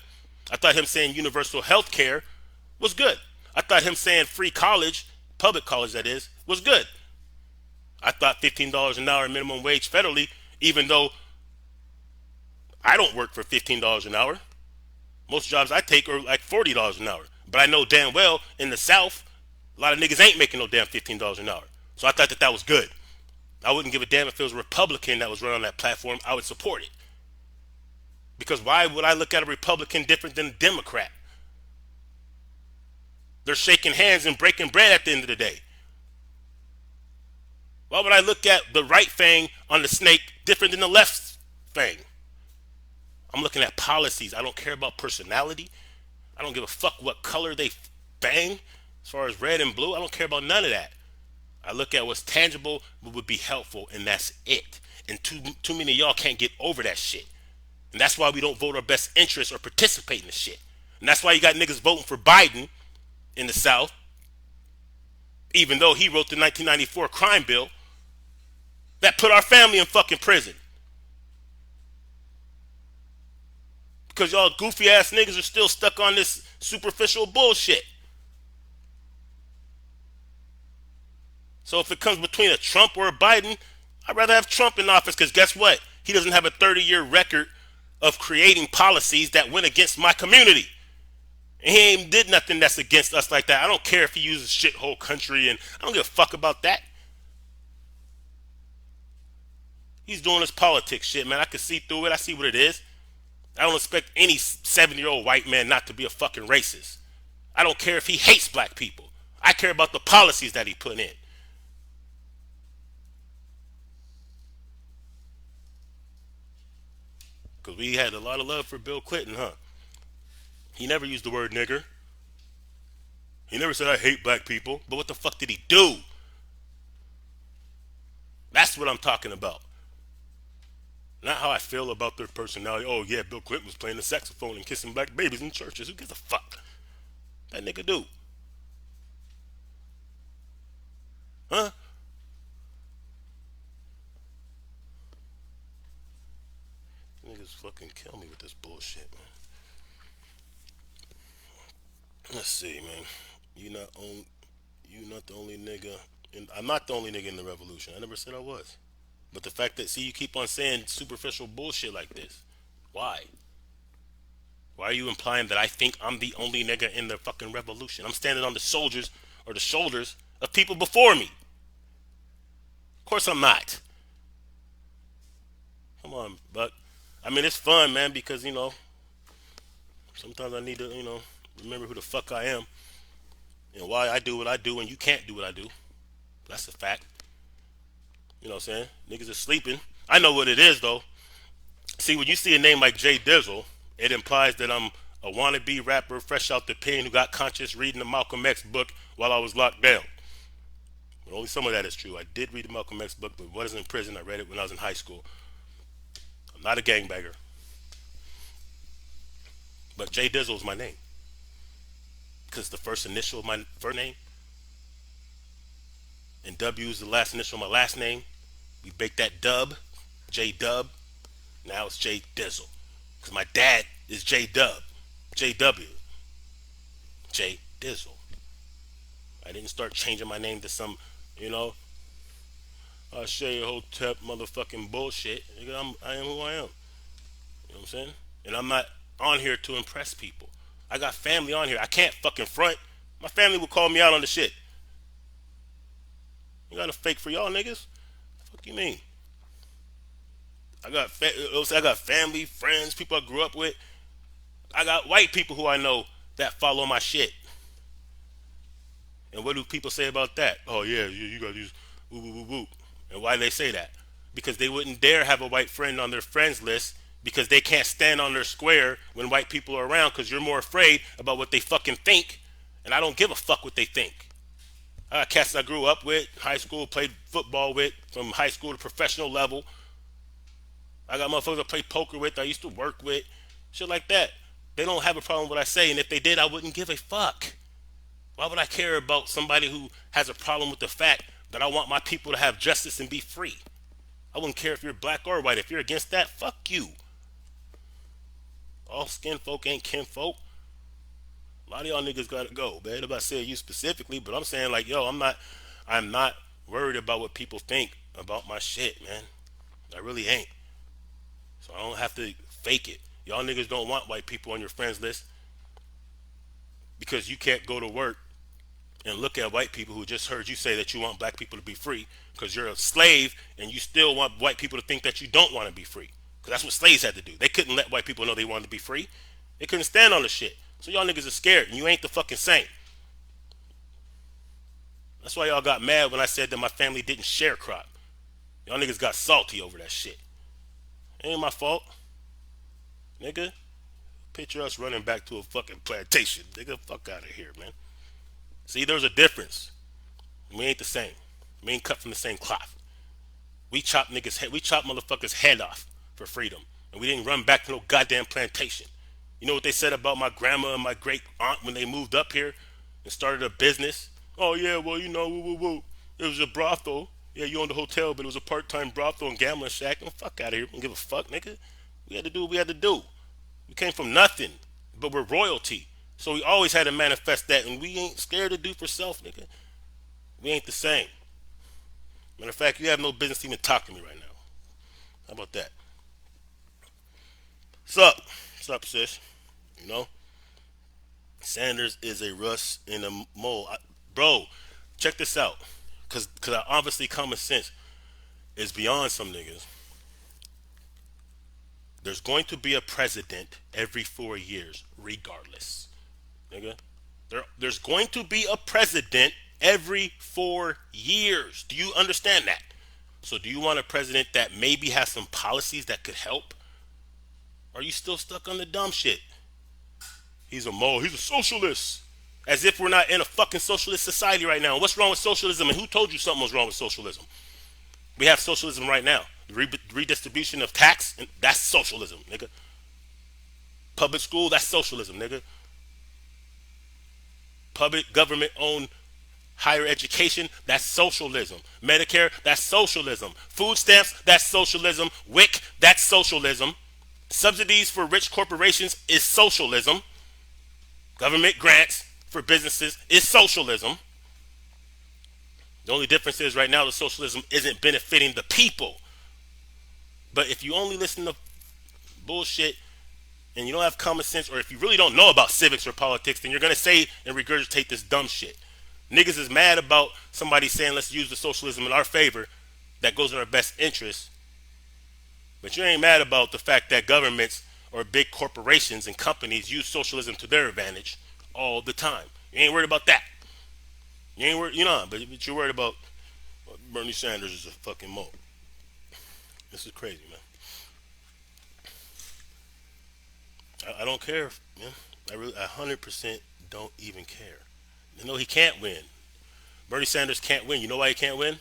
Speaker 1: I thought him saying universal health care was good. I thought him saying free college, public college that is, was good. I thought $15 an hour minimum wage federally, even though I don't work for $15 an hour. Most jobs I take are like $40 an hour. But I know damn well in the South, a lot of niggas ain't making no damn $15 an hour. So I thought that was good. I wouldn't give a damn if it was a Republican that was running on that platform. I would support it. Because why would I look at a Republican different than a Democrat? They're shaking hands and breaking bread at the end of the day. Why would I look at the right fang on the snake different than the left fang? I'm looking at policies. I don't care about personality. I don't give a fuck what color they bang. As far as red and blue, I don't care about none of that. I look at what's tangible, what would be helpful, and that's it. And too many of y'all can't get over that shit. And that's why we don't vote our best interests or participate in the shit. And that's why you got niggas voting for Biden in the South, even though he wrote the 1994 crime bill that put our family in fucking prison. Because y'all goofy ass niggas are still stuck on this superficial bullshit. So if it comes between a Trump or a Biden, I'd rather have Trump in office because guess what? He doesn't have a 30-year record of creating policies that went against my community. And he ain't did nothing that's against us like that. I don't care if he uses shit whole country and I don't give a fuck about that. He's doing his politics shit, man. I can see through it. I see what it is. I don't expect any 70-year-old white man not to be a fucking racist. I don't care if he hates black people. I care about the policies that he put in. Because we had a lot of love for Bill Clinton, huh? He never used the word nigger. He never said, I hate black people. But what the fuck did he do? That's what I'm talking about. Not how I feel about their personality. Oh, yeah, Bill Clinton was playing the saxophone and kissing black babies in churches. Who gives a fuck? That nigga do. Huh? Niggas fucking kill me with this bullshit, man. Let's see, man. You not the only nigga. I'm not the only nigga in the revolution. I never said I was. But the fact that, see, you keep on saying superficial bullshit like this. Why? Why are you implying that I think I'm the only nigga in the fucking revolution? I'm standing on the soldiers or the shoulders of people before me. Of course I'm not. Come on, but I mean it's fun, man, because sometimes I need to remember who the fuck I am and why I do what I do, and you can't do what I do. That's a fact. You know what I'm saying? Niggas are sleeping. I know what it is though. See, when you see a name like Jay Dizzle, it implies that I'm a wannabe rapper fresh out the pen who got conscious reading the Malcolm X book while I was locked down. But only some of that is true. I did read the Malcolm X book, but wasn't in prison. I read it when I was in high school. I'm not a gangbanger, but Jay Dizzle is my name because the first initial of my first name, and W is the last initial of my last name. We baked that dub, J Dub. Now it's J Dizzle because my dad is J Dub, J W, J Dizzle. I didn't start changing my name to some, you know, Shay Hotep motherfucking bullshit. I am who I am. You know what I'm saying? And I'm not on here to impress people. I got family on here. I can't fucking front. My family will call me out on the shit. You got to fake for y'all niggas? Fuck you mean? I got family, friends, people I grew up with. I got white people who I know that follow my shit. And what do people say about that? Oh yeah, you got these woo woo woo woo. And why do they say that? Because they wouldn't dare have a white friend on their friends list because they can't stand on their square when white people are around because you're more afraid about what they fucking think. And I don't give a fuck what they think. I got cats I grew up with, high school, played football with, from high school to professional level. I got motherfuckers I play poker with, I used to work with, shit like that. They don't have a problem with what I say, and if they did, I wouldn't give a fuck. Why would I care about somebody who has a problem with the fact that I want my people to have justice and be free? I wouldn't care if you're black or white. If you're against that, fuck you. All skin folk ain't kin folk. A lot of y'all niggas gotta go, man. I'm not saying you specifically, but I'm saying like, yo, I'm not worried about what people think about my shit, man. I really ain't. So I don't have to fake it. Y'all niggas don't want white people on your friends list because you can't go to work and look at white people who just heard you say that you want black people to be free because you're a slave and you still want white people to think that you don't want to be free. Because that's what slaves had to do. They couldn't let white people know they wanted to be free. They couldn't stand on the shit. So y'all niggas are scared and you ain't the fucking same. That's why y'all got mad when I said that my family didn't sharecrop. Y'all niggas got salty over that shit. It ain't my fault. Nigga, picture us running back to a fucking plantation. Nigga, fuck out of here, man. See, there's a difference. We ain't the same. We ain't cut from the same cloth. We chop motherfuckers' head off for freedom. And we didn't run back to no goddamn plantation. You know what they said about my grandma and my great aunt when they moved up here and started a business? Oh yeah, well woo woo woo. It was a brothel. Yeah, you owned a hotel, but it was a part-time brothel and gambling shack. Oh, fuck out of here. We don't give a fuck, nigga. We had to do what we had to do. We came from nothing, but we're royalty. So we always had to manifest that, and we ain't scared to do for self, nigga. We ain't the same. Matter of fact, you have no business even talking to me right now. How about that? Sup? Sup, sis? You know? Sanders is a Russ in a mole. Bro, check this out. Cause obviously common sense is beyond some niggas. There's going to be a president every 4 years, regardless. Nigga. There's going to be a president every 4 years. Do you understand that? So do you want a president that maybe has some policies that could help? Or are you still stuck on the dumb shit? He's a mole. He's a socialist. As if we're not in a fucking socialist society right now. What's wrong with socialism? And who told you something was wrong with socialism? We have socialism right now. The redistribution of tax, that's socialism, nigga. Public school, that's socialism, nigga. Public government-owned higher education, that's socialism. Medicare, that's socialism. Food stamps, that's socialism. WIC, that's socialism. Subsidies for rich corporations is socialism. Government grants for businesses is socialism. The only difference is right now the socialism isn't benefiting the people. But if you only listen to bullshit and you don't have common sense, or if you really don't know about civics or politics, then you're going to say and regurgitate this dumb shit. Niggas is mad about somebody saying let's use the socialism in our favor. that goes in our best interest, but you ain't mad about the fact that governments or big corporations and companies use socialism to their advantage all the time. You ain't worried about that. You ain't worried, but you're worried about Bernie Sanders is a fucking mo. This is crazy, man. I don't care, man. I really, 100% don't even care. You know he can't win. Bernie Sanders can't win. You know why he can't win?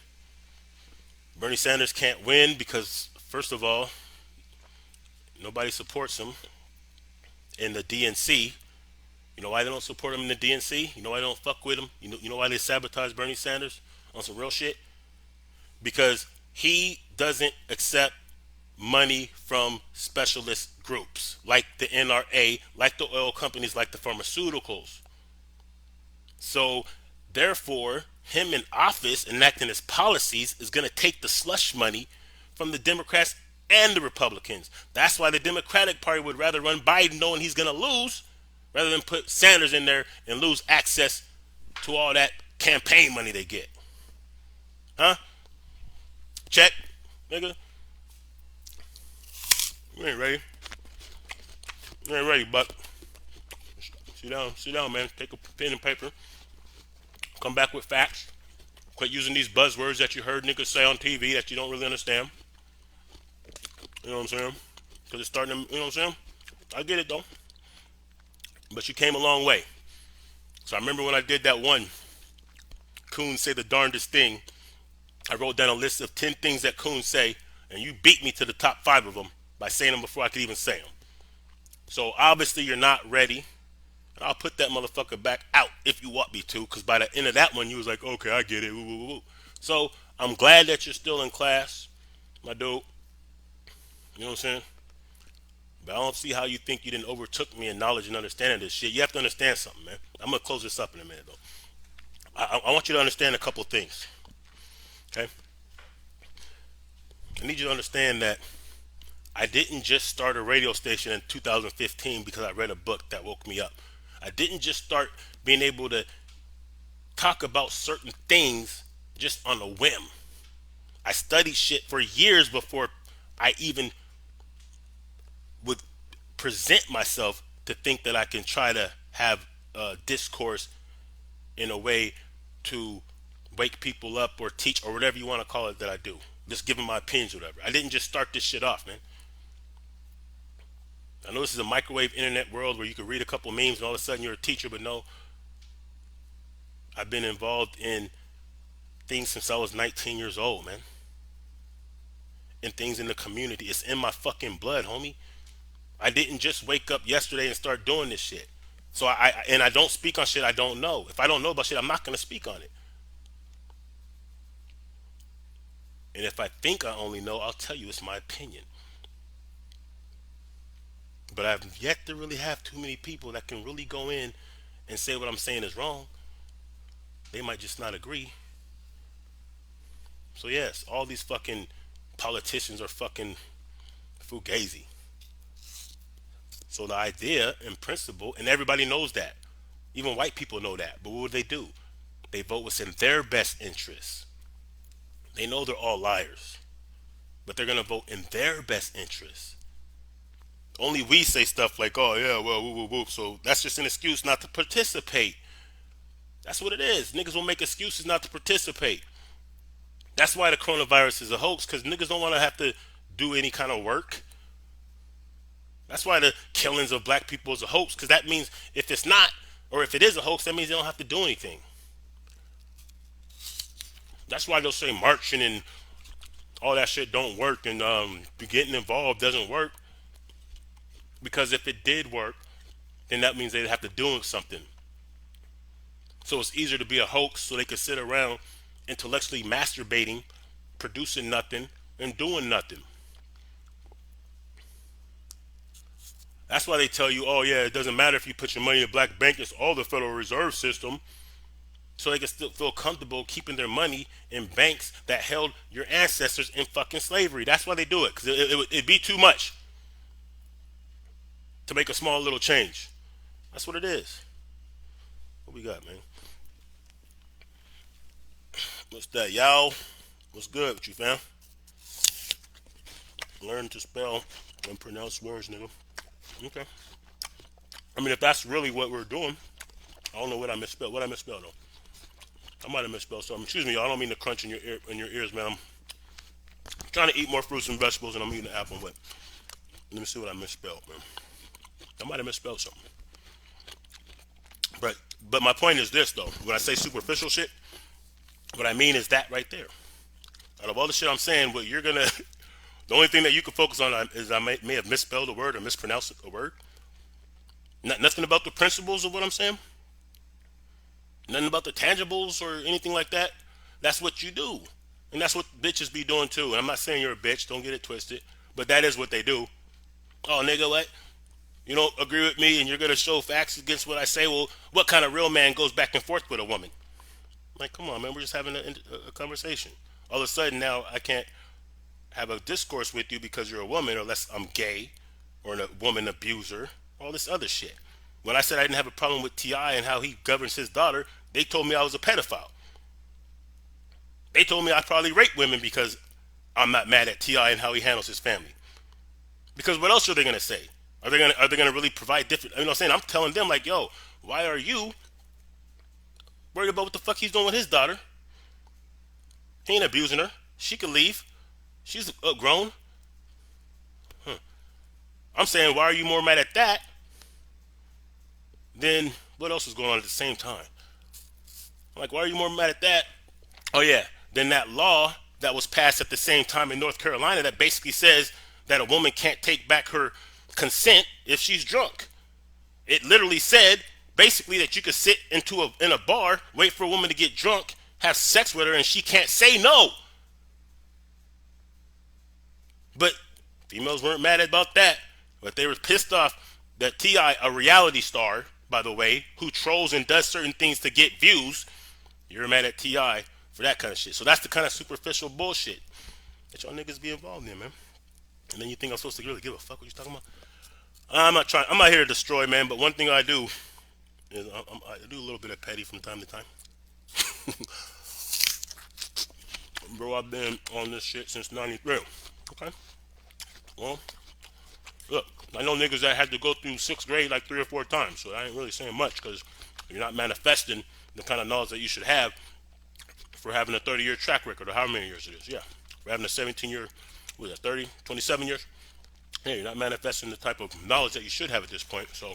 Speaker 1: Bernie Sanders can't win because, first of all, nobody supports him in the DNC. You know why they don't support him in the DNC? You know why they don't fuck with him? You know why they sabotage Bernie Sanders on some real shit? Because he doesn't accept money from specialist groups like the NRA, like the oil companies, like the pharmaceuticals. So, therefore, him in office enacting his policies is going to take the slush money from the Democrats and the Republicans. That's why the Democratic Party would rather run Biden knowing he's going to lose rather than put Sanders in there and lose access to all that campaign money they get. Huh? Check, nigga. You ain't ready. You ain't ready, Buck. Sit down, man. Take a pen and paper. Come back with facts. Quit using these buzzwords that you heard niggas say on TV that you don't really understand. You know what I'm saying? Because it's starting to, you know what I'm saying? I get it, though. But you came a long way. So I remember when I did that one, Coon say the darndest thing. I wrote down a list of 10 things that Coon say, and you beat me to the top 5 of them by saying them before I could even say them. So obviously you're not ready. And I'll put that motherfucker back out if you want me to, because by the end of that one, you was like, okay, I get it. Woo, woo, woo. So I'm glad that you're still in class, my dude. You know what I'm saying? But I don't see how you think you didn't overtook me in knowledge and understanding this shit. You have to understand something, man. I'm going to close this up in a minute, though. I want you to understand a couple things, okay? I need you to understand that I didn't just start a radio station in 2015 because I read a book that woke me up. I didn't just start being able to talk about certain things just on a whim. I studied shit for years before I even would present myself to think that I can try to have a discourse in a way to wake people up or teach or whatever you want to call it that I do. Just giving my opinions or whatever. I didn't just start this shit off, man. I know this is a microwave internet world where you can read a couple memes and all of a sudden you're a teacher, but no. I've been involved in things since I was 19 years old, man. And things in the community. It's in my fucking blood, homie. I didn't just wake up yesterday and start doing this shit. So I don't speak on shit I don't know. If I don't know about shit, I'm not gonna speak on it. And if I think I only know, I'll tell you it's my opinion. But I've yet to really have too many people that can really go in and say what I'm saying is wrong. They might just not agree. So yes, all these fucking politicians are fucking fugazi. So the idea and principle, and everybody knows that. Even white people know that. But what would they do? They vote what's in their best interests. They know they're all liars. But they're gonna vote in their best interests. Only we say stuff like, oh yeah, well, whoop, whoop, whoop. So that's just an excuse not to participate. That's what it is. Niggas will make excuses not to participate. That's why the coronavirus is a hoax, because niggas don't want to have to do any kind of work. That's why the killings of black people is a hoax, because that means if it's not, or if it is a hoax, that means they don't have to do anything. That's why they'll say marching and all that shit don't work, and getting involved doesn't work. Because if it did work, then that means they'd have to do something. So it's easier to be a hoax so they can sit around intellectually masturbating, producing nothing, and doing nothing. That's why they tell you, oh yeah, it doesn't matter if you put your money in a black bank, it's all the Federal Reserve System. So they can still feel comfortable keeping their money in banks that held your ancestors in fucking slavery. That's why they do it, because it'd be too much to make a small little change. That's what it is. What we got, man? What's that, y'all? What's good with you, fam? Learn to spell and pronounce words, nigga. Okay. I mean, if that's really what we're doing, I don't know what I misspelled. What I misspelled though? I might have misspelled something. Excuse me, y'all. I don't mean to crunch in your ears, man. I'm trying to eat more fruits and vegetables, and I'm eating an apple. But let me see what I misspelled, man. I might have misspelled something. But my point is this though. When I say superficial shit, what I mean is that right there. Out of all the shit I'm saying, what you're gonna, the only thing that you can focus on is I may have misspelled a word or mispronounced a word. Nothing about the principles of what I'm saying. Nothing about the tangibles or anything like that. That's what you do. And that's what bitches be doing too. And I'm not saying you're a bitch, don't get it twisted. But that is what they do. Oh, nigga, what? You don't agree with me and you're going to show facts against what I say? Well, what kind of real man goes back and forth with a woman? Like, come on, man, we're just having a conversation. All of a sudden now I can't have a discourse with you because you're a woman, unless I'm gay or a woman abuser, all this other shit. When I said I didn't have a problem with T.I. and how he governs his daughter, they told me I was a pedophile. They told me I probably rape women because I'm not mad at T.I. and how he handles his family. Because what else are they gonna say? Are they gonna really provide different? You know what I'm saying? I'm telling them like, yo, why are you worried about what the fuck he's doing with his daughter? He ain't abusing her. She could leave. She's grown. I'm saying, why are you more mad at that than what else is going on at the same time? Like, why are you more mad at that? Oh yeah, than that law that was passed at the same time in North Carolina that basically says that a woman can't take back her consent if she's drunk. It literally said basically that you could sit in a bar, wait for a woman to get drunk, have sex with her, and she can't say no. But females weren't mad about that. But they were pissed off that T.I., a reality star, by the way, who trolls and does certain things to get views, you're mad at T.I. for that kind of shit. So that's the kind of superficial bullshit that y'all niggas be involved in, man. And then you think I'm supposed to really give a fuck what you talking about? I'm not trying. I'm not here to destroy, man. But one thing I do is I do a little bit of petty from time to time. Bro, I've been on this shit since '93. Okay. Well, look, I know niggas that had to go through sixth grade like 3 or 4 times, so I ain't really saying much because you're not manifesting the kind of knowledge that you should have for having a 30-year track record or how many years it is. Yeah, for having a 17-year, what is that, 30, 27 years? Yeah, you're not manifesting the type of knowledge that you should have at this point. So,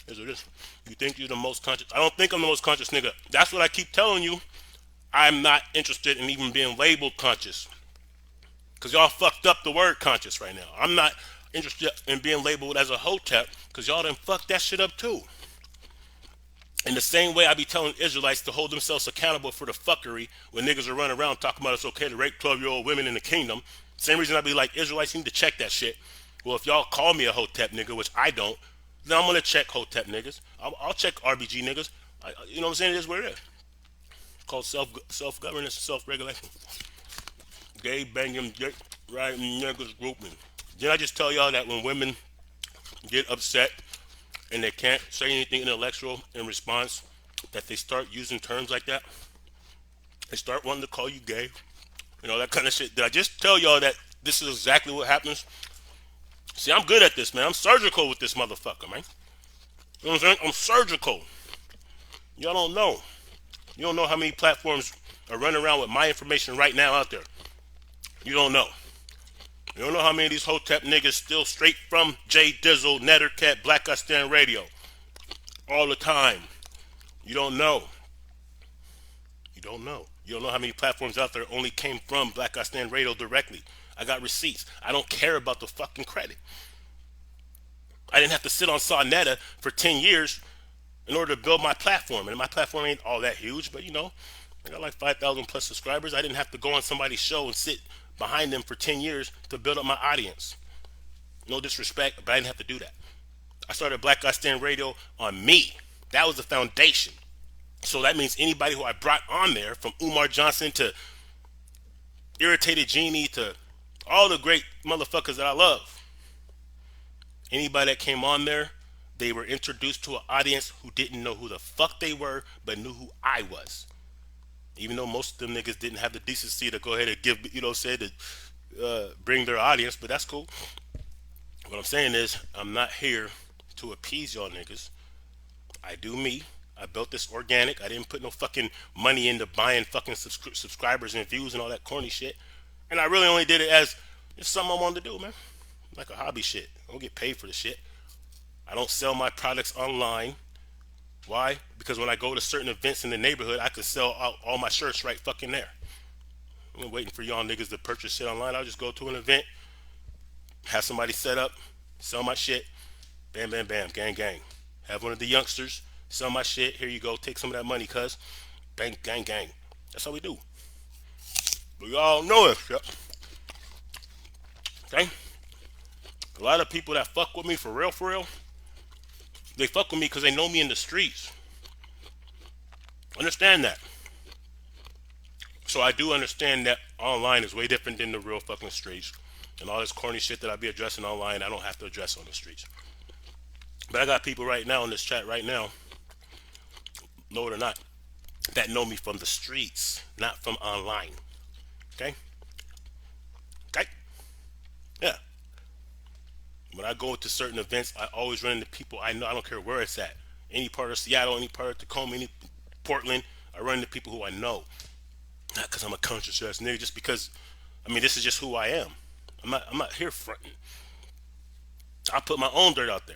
Speaker 1: here's what it is. You think you're the most conscious? I don't think I'm the most conscious nigga. That's what I keep telling you. I'm not interested in even being labeled conscious. Because y'all fucked up the word conscious right now. I'm not interested in being labeled as a Hotep because y'all done fucked that shit up too. In the same way I be telling Israelites to hold themselves accountable for the fuckery when niggas are running around talking about it's okay to rape 12-year-old women in the kingdom. Same reason I be like, Israelites, you need to check that shit. Well, if y'all call me a Hotep nigga, which I don't, then I'm gonna check Hotep niggas. I'll check RBG niggas. You know what I'm saying? It is what it is. It's called self governance, self regulation. Gay banging, dick riding niggas grouping. Did I just tell y'all that when women get upset and they can't say anything intellectual in response, that they start using terms like that? They start wanting to call you gay, you know, that kind of shit. Did I just tell y'all that this is exactly what happens? See, I'm good at this, man. I'm surgical with this motherfucker, man. You know what I'm saying? I'm surgical. Y'all don't know. You don't know how many platforms are running around with my information right now out there. You don't know. You don't know how many of these Hotep niggas still straight from J Dizzle, Nettercat, Black Guy Stand Radio. All the time. You don't know. You don't know. You don't know how many platforms out there only came from Black Guy Stand Radio directly. I got receipts. I don't care about the fucking credit. I didn't have to sit on Sonetta for 10 years in order to build my platform. And my platform ain't all that huge, but you know, I got like 5,000 plus subscribers. I didn't have to go on somebody's show and sit behind them for 10 years to build up my audience. No disrespect, but I didn't have to do that. I started Black Guy Stand Radio on me. That was the foundation. So that means anybody who I brought on there, from Umar Johnson to Irritated Genie to all the great motherfuckers that I love. Anybody that came on there, they were introduced to an audience who didn't know who the fuck they were, but knew who I was. Even though most of them niggas didn't have the decency to go ahead and give, say to bring their audience, but that's cool. What I'm saying is, I'm not here to appease y'all niggas. I do me. I built this organic. I didn't put no fucking money into buying fucking subscribers and views and all that corny shit. And I really only did it as just something I wanted to do, man. Like a hobby shit. I don't get paid for the shit. I don't sell my products online. Why? Because when I go to certain events in the neighborhood, I can sell all my shirts right fucking there. I'm waiting for y'all niggas to purchase shit online. I'll just go to an event, have somebody set up, sell my shit, bam, bam, bam, gang, gang. Have one of the youngsters sell my shit. Here you go, take some of that money, cuz. Bang, gang, gang. That's how we do. But y'all know it, yep. Okay? A lot of people that fuck with me for real, they fuck with me because they know me in the streets. Understand that. So I do understand that online is way different than the real fucking streets. And all this corny shit that I be addressing online, I don't have to address on the streets. But I got people right now in this chat right now, know it or not, that know me from the streets, not from online. Okay? Okay? Yeah. When I go to certain events, I always run into people I know. I don't care where it's at. Any part of Seattle, any part of Tacoma, any Portland, I run into people who I know. Not because I'm a conscious ass nigga, just because, I mean, this is just who I am. I'm not here fronting. I put my own dirt out there.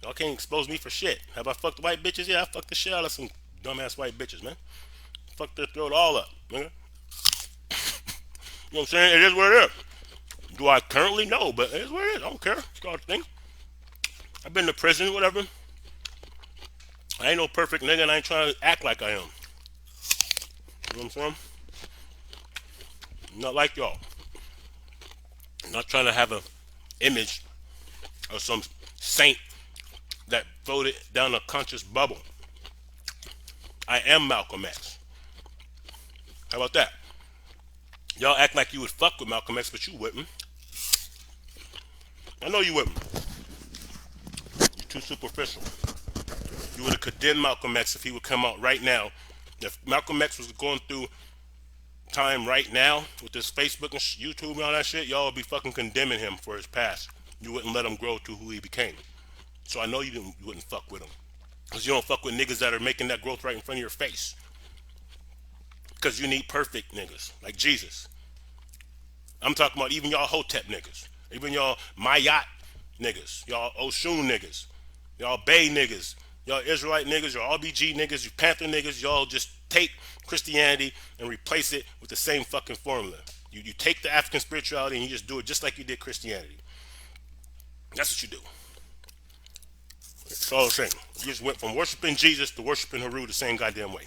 Speaker 1: Y'all can't expose me for shit. Have I fucked white bitches? Yeah, I fucked the shit out of some dumbass white bitches, man. Fuck their throat all up, nigga. You know what I'm saying? It is what it is. Do I currently? No, but it is what it is. I don't care. It's called a thing. I've been to prison, whatever. I ain't no perfect nigga and I ain't trying to act like I am. You know what I'm saying? I'm not like y'all. I'm not trying to have a image of some saint that floated down a conscious bubble. I am Malcolm X. How about that? Y'all act like you would fuck with Malcolm X, but you wouldn't. I know you wouldn't. You're too superficial. You would have condemned Malcolm X if he would come out right now. If Malcolm X was going through time right now with this Facebook and YouTube and all that shit, y'all would be fucking condemning him for his past. You wouldn't let him grow to who he became. So I know you wouldn't fuck with him. Because you don't fuck with niggas that are making that growth right in front of your face. Because you need perfect niggas, like Jesus. I'm talking about even y'all Hotep niggas. Even y'all Mayat niggas. Y'all Oshun niggas. Y'all Bay niggas. Y'all Israelite niggas. Y'all RBG niggas. You Panther niggas. Y'all just take Christianity and replace it with the same fucking formula. You take the African spirituality and you just do it just like you did Christianity. That's what you do. That's all I'm saying. You just went from worshiping Jesus to worshiping Haru the same goddamn way.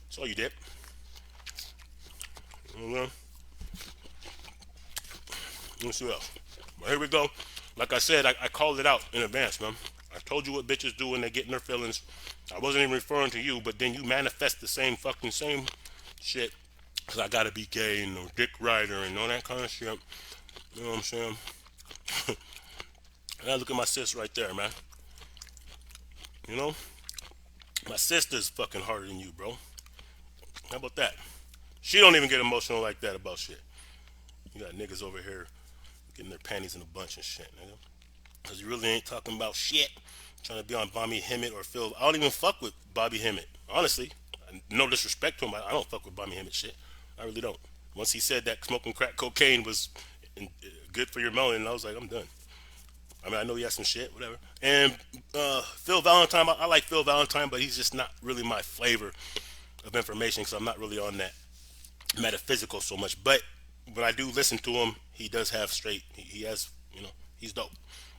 Speaker 1: That's all you did. Let's see what else. But here we go. Like I said, I called it out in advance, man. I told you what bitches do when they get in their feelings. I wasn't even referring to you, but then you manifest the same shit. Cause I gotta be gay and no dick rider and all that kind of shit. You know what I'm saying? And I look at my sis right there, man. You know? My sister's fucking harder than you, bro. How about that? She don't even get emotional like that about shit. You got niggas over here getting their panties in a bunch and shit, nigga. Cause you really ain't talking about shit. Trying to be on Bobby Hemmett or Phil. I don't even fuck with Bobby Hemmett. Honestly. No disrespect to him. I don't fuck with Bobby Hemmett shit. I really don't. Once he said that smoking crack cocaine was good for your melanin, I was like, I'm done. I mean, I know he has some shit, whatever. And Phil Valentine, I like Phil Valentine, but he's just not really my flavor of information, so I'm not really on that metaphysical so much. But when I do listen to him, he does have straight. He has, he's dope.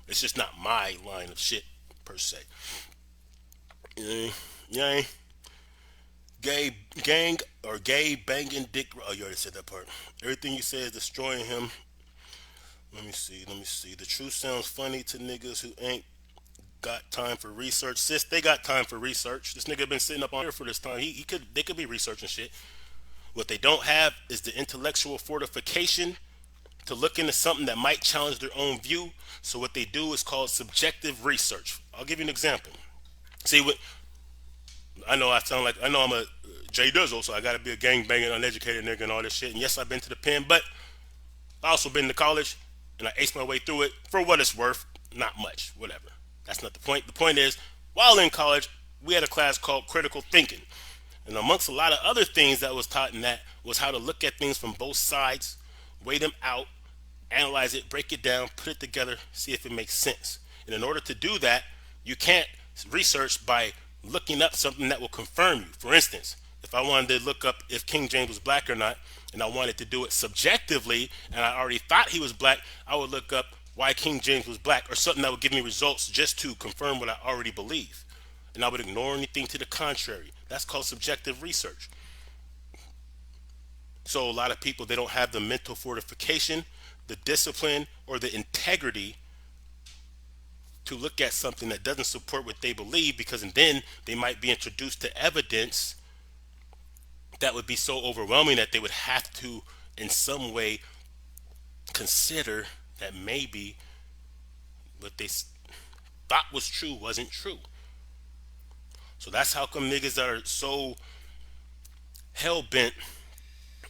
Speaker 1: It's just not my line of shit per se. Yeah, gay gang or gay banging dick. Oh, you already said that part. Everything you say is destroying him. Let me see. The truth sounds funny to niggas who ain't got time for research. Sis, they got time for research. This nigga been sitting up on here for this time. They could be researching shit. What they don't have is the intellectual fortification to look into something that might challenge their own view. So what they do is called subjective research. I'll give you an example. See what I know. I know I'm a Jay Dizzle, so I gotta be a gang banging, uneducated nigga and all this shit. And yes, I've been to the pen, but I also been to college and I aced my way through it for what it's worth. Not much, whatever. That's not the point. The point is, while in college, we had a class called critical thinking. And amongst a lot of other things that was taught in that was how to look at things from both sides, weigh them out, analyze it, break it down, put it together, see if it makes sense. And in order to do that, you can't research by looking up something that will confirm you. For instance, if I wanted to look up if King James was black or not, and I wanted to do it subjectively, and I already thought he was black, I would look up why King James was black or something that would give me results just to confirm what I already believe. And I would ignore anything to the contrary. That's called subjective research. So a lot of people, they don't have the mental fortification, the discipline, or the integrity to look at something that doesn't support what they believe, because then they might be introduced to evidence that would be so overwhelming that they would have to in some way consider that maybe what they thought was true wasn't true. So that's how come niggas that are so hell-bent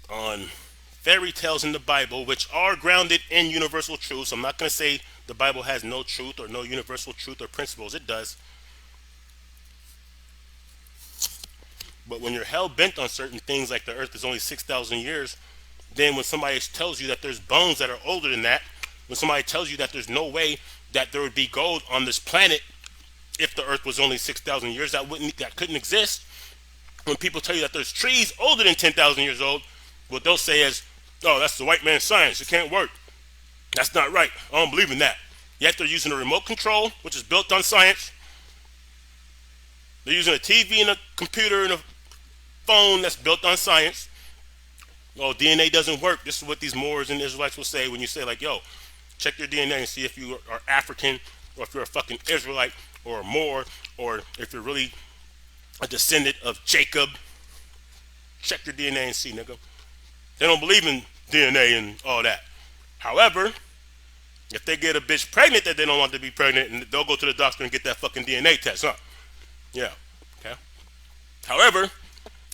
Speaker 1: on fairy tales in the Bible, which are grounded in universal truths. I'm not going to say the Bible has no truth or no universal truth or principles. It does. But when you're hell-bent on certain things, like the earth is only 6,000 years, then when somebody tells you that there's bones that are older than that, when somebody tells you that there's no way that there would be gold on this planet if the earth was only 6,000 years, that couldn't exist. When people tell you that there's trees older than 10,000 years old, what they'll say is, oh, that's the white man's science. It can't work. That's not right. I don't believe in that. Yet they're using a remote control, which is built on science. They're using a TV and a computer and a phone that's built on science. Oh, DNA doesn't work. This is what these Moors and Israelites will say when you say, like, yo, check your DNA and see if you are African, or if you're a fucking Israelite or a Moor, or if you're really a descendant of Jacob. Check your DNA and see, nigga. They don't believe in DNA and all that. However, if they get a bitch pregnant that they don't want to be pregnant, and they'll go to the doctor and get that fucking DNA test, huh? Yeah. Okay. However,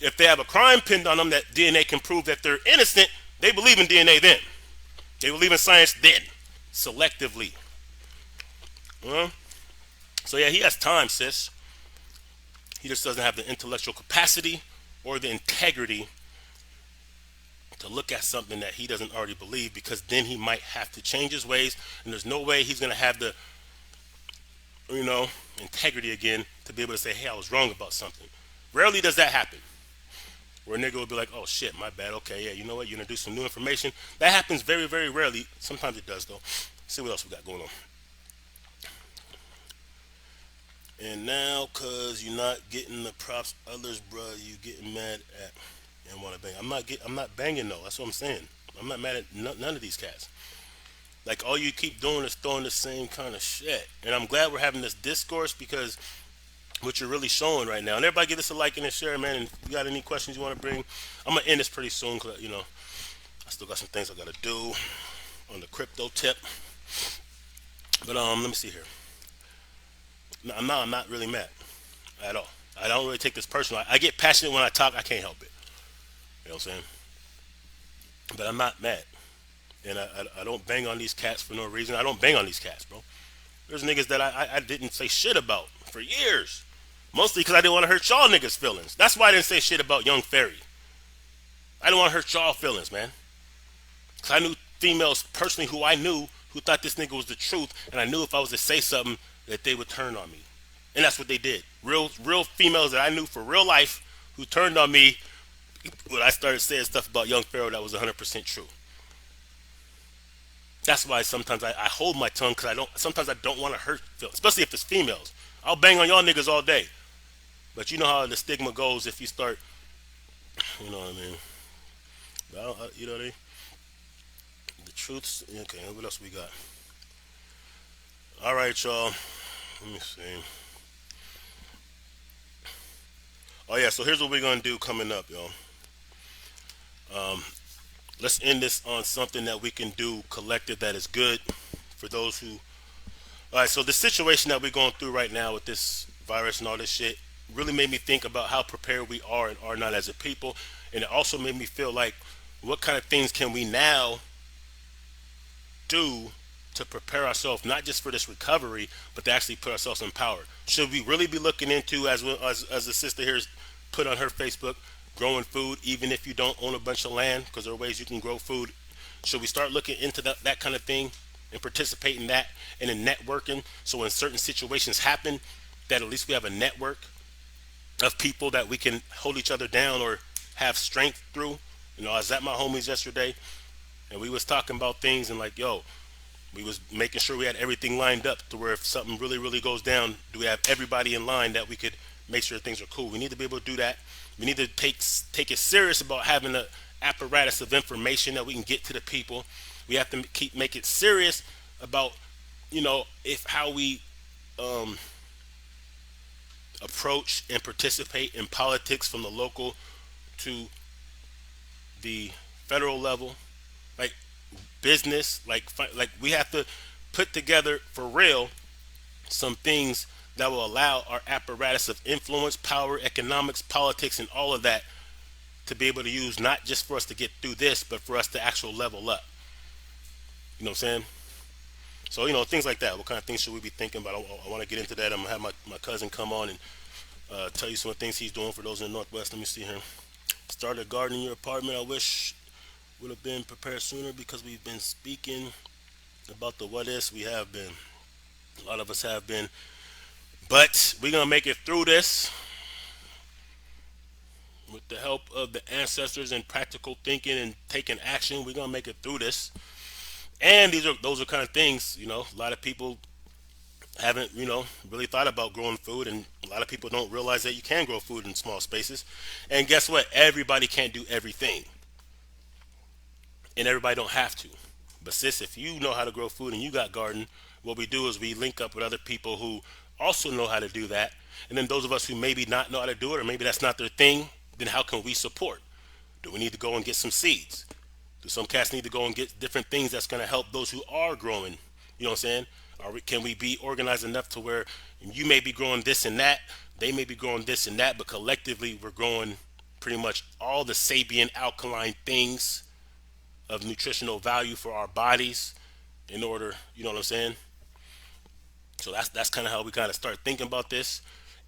Speaker 1: if they have a crime pinned on them that DNA can prove that they're innocent, they believe in DNA then. They believe in science then. Selectively. So yeah, he has time, sis. He just doesn't have the intellectual capacity or the integrity to look at something that he doesn't already believe, because then he might have to change his ways, and there's no way he's going to have the, integrity again to be able to say, hey, I was wrong about something. Rarely does that happen. Where a nigga will be like, oh shit, my bad, okay, yeah, you know what, you're going to do some new information. That happens very, very rarely. Sometimes it does, though. Let's see what else we got going on. And now, cause you're not getting the props others, bruh, you getting mad at and want to bang. I'm not banging though. That's what I'm saying. I'm not mad at none of these cats. Like, all you keep doing is throwing the same kind of shit. And I'm glad we're having this discourse, because what you're really showing right now. And everybody give this a like and a share, man. And if you got any questions you want to bring, I'm gonna end this pretty soon, cause I still got some things I gotta do on the crypto tip. But let me see here. No, I'm not really mad at all. I don't really take this personal. I get passionate when I talk. I can't help it. You know what I'm saying? But I'm not mad. And I don't bang on these cats for no reason. I don't bang on these cats, bro. There's niggas that I didn't say shit about for years. Mostly because I didn't want to hurt y'all niggas' feelings. That's why I didn't say shit about Young Fairy. I didn't want to hurt y'all feelings, man. Because I knew females personally who I knew who thought this nigga was the truth. And I knew if I was to say something that they would turn on me. And that's what they did. Real females that I knew for real life who turned on me when I started saying stuff about Young Pharaoh that was 100% true. That's why sometimes I hold my tongue, because sometimes I don't want to hurt, especially if it's females. I'll bang on y'all niggas all day. But you know how the stigma goes if you start, you know what I mean? You know what I mean? The truths. Okay, what else we got? All right, y'all. Let me see. Oh yeah, so here's what we're gonna do coming up, y'all. Let's end this on something that we can do collective that is good for those who. All right, so the situation that we're going through right now with this virus and all this shit, really made me think about how prepared we are and are not as a people, and it also made me feel like what kind of things can we now do to prepare ourselves not just for this recovery, but to actually put ourselves in power. Should we really be looking into, as well as the sister here put on her Facebook, growing food even if you don't own a bunch of land? Because there are ways you can grow food. Should we start looking into that kind of thing and participate in that and in networking? So when certain situations happen, that at least we have a network of people that we can hold each other down or have strength through. You know, I was at my homies yesterday and we was talking about things and like, yo, we was making sure we had everything lined up to where if something really, really goes down, do we have everybody in line that we could make sure things are cool. We need to be able to do that. We need to take it serious about having a apparatus of information that we can get to the people. We have to make it serious about, you know, if how we um, approach and participate in politics from the local to the federal level, like business, like we have to put together for real some things that will allow our apparatus of influence, power, economics, politics, and all of that to be able to use not just for us to get through this, but for us to actual level up. You know what I'm saying? So, you know, things like that. What kind of things should we be thinking about? I want to get into that. I'm going to have my cousin come on and tell you some of the things he's doing for those in the Northwest. Let me see here. Start a garden in your apartment. I wish would have been prepared sooner because we've been speaking about the what ifs. We have been. A lot of us have been. But we're going to make it through this with the help of the ancestors and practical thinking and taking action. We're going to make it through this. And those are kind of things, you know, a lot of people haven't, you know, really thought about growing food, and a lot of people don't realize that you can grow food in small spaces. And guess what? Everybody can't do everything, and everybody don't have to. But sis, if you know how to grow food and you got garden, what we do is we link up with other people who also know how to do that. And then those of us who maybe not know how to do it, or maybe that's not their thing, then how can we support? Do we need to go and get some seeds? Do some cats need to go and get different things that's going to help those who are growing? You know what I'm saying? Can we be organized enough to where you may be growing this and that, they may be growing this and that, but collectively we're growing pretty much all the Sabian alkaline things of nutritional value for our bodies in order, you know what I'm saying? So that's kind of how we kind of start thinking about this.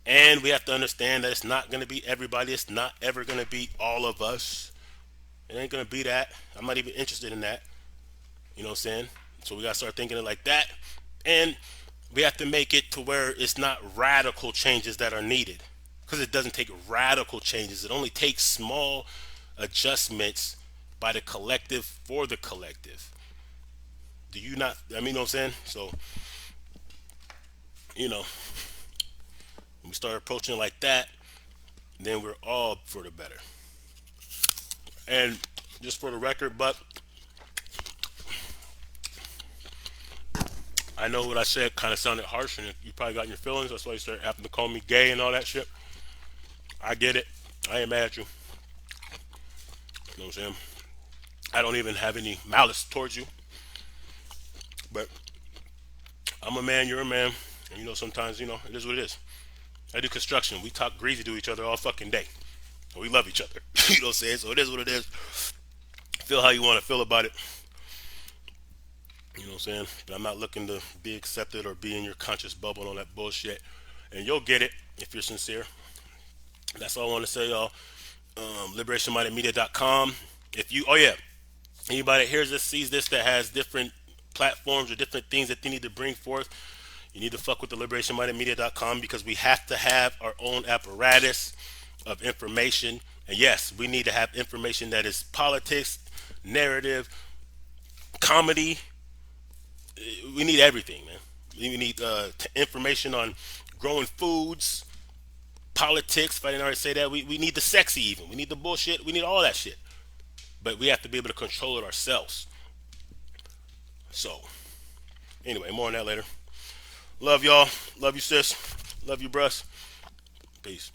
Speaker 1: And we have to understand that it's not going to be everybody. It's not ever going to be all of us. It ain't going to be that. I'm not even interested in that. You know what I'm saying? So we got to start thinking it like that. And we have to make it to where it's not radical changes that are needed. Because it doesn't take radical changes. It only takes small adjustments by the collective for the collective. Do you not? I mean, you know what I'm saying? So, you know, when we start approaching it like that, then we're all for the better. And just for the record, but I know what I said kind of sounded harsh, and you probably got in your feelings. That's why you started having to call me gay and all that shit. I get it. I ain't mad at you. You know what I'm saying? I don't even have any malice towards you. But I'm a man, you're a man. And you know, sometimes, you know, it is what it is. I do construction. We talk greasy to each other all fucking day. And we love each other. You know what I'm saying? So it is what it is. Feel how you want to feel about it. You know what I'm saying? But I'm not looking to be accepted or be in your conscious bubble and all that bullshit. And you'll get it if you're sincere. That's all I want to say, y'all. LiberationMindedMedia.com. If you, oh yeah, anybody that hears this, sees this, that has different platforms or different things that they need to bring forth, you need to fuck with the LiberationMindedMedia.com, because we have to have our own apparatus of information. And yes, we need to have information that is politics, narrative, comedy. We need everything, man. We need information on growing foods, politics. If I didn't already say that, we need the sexy even. We need the bullshit. We need all that shit. But we have to be able to control it ourselves. So, anyway, more on that later. Love y'all. Love you, sis. Love you, bruss. Peace.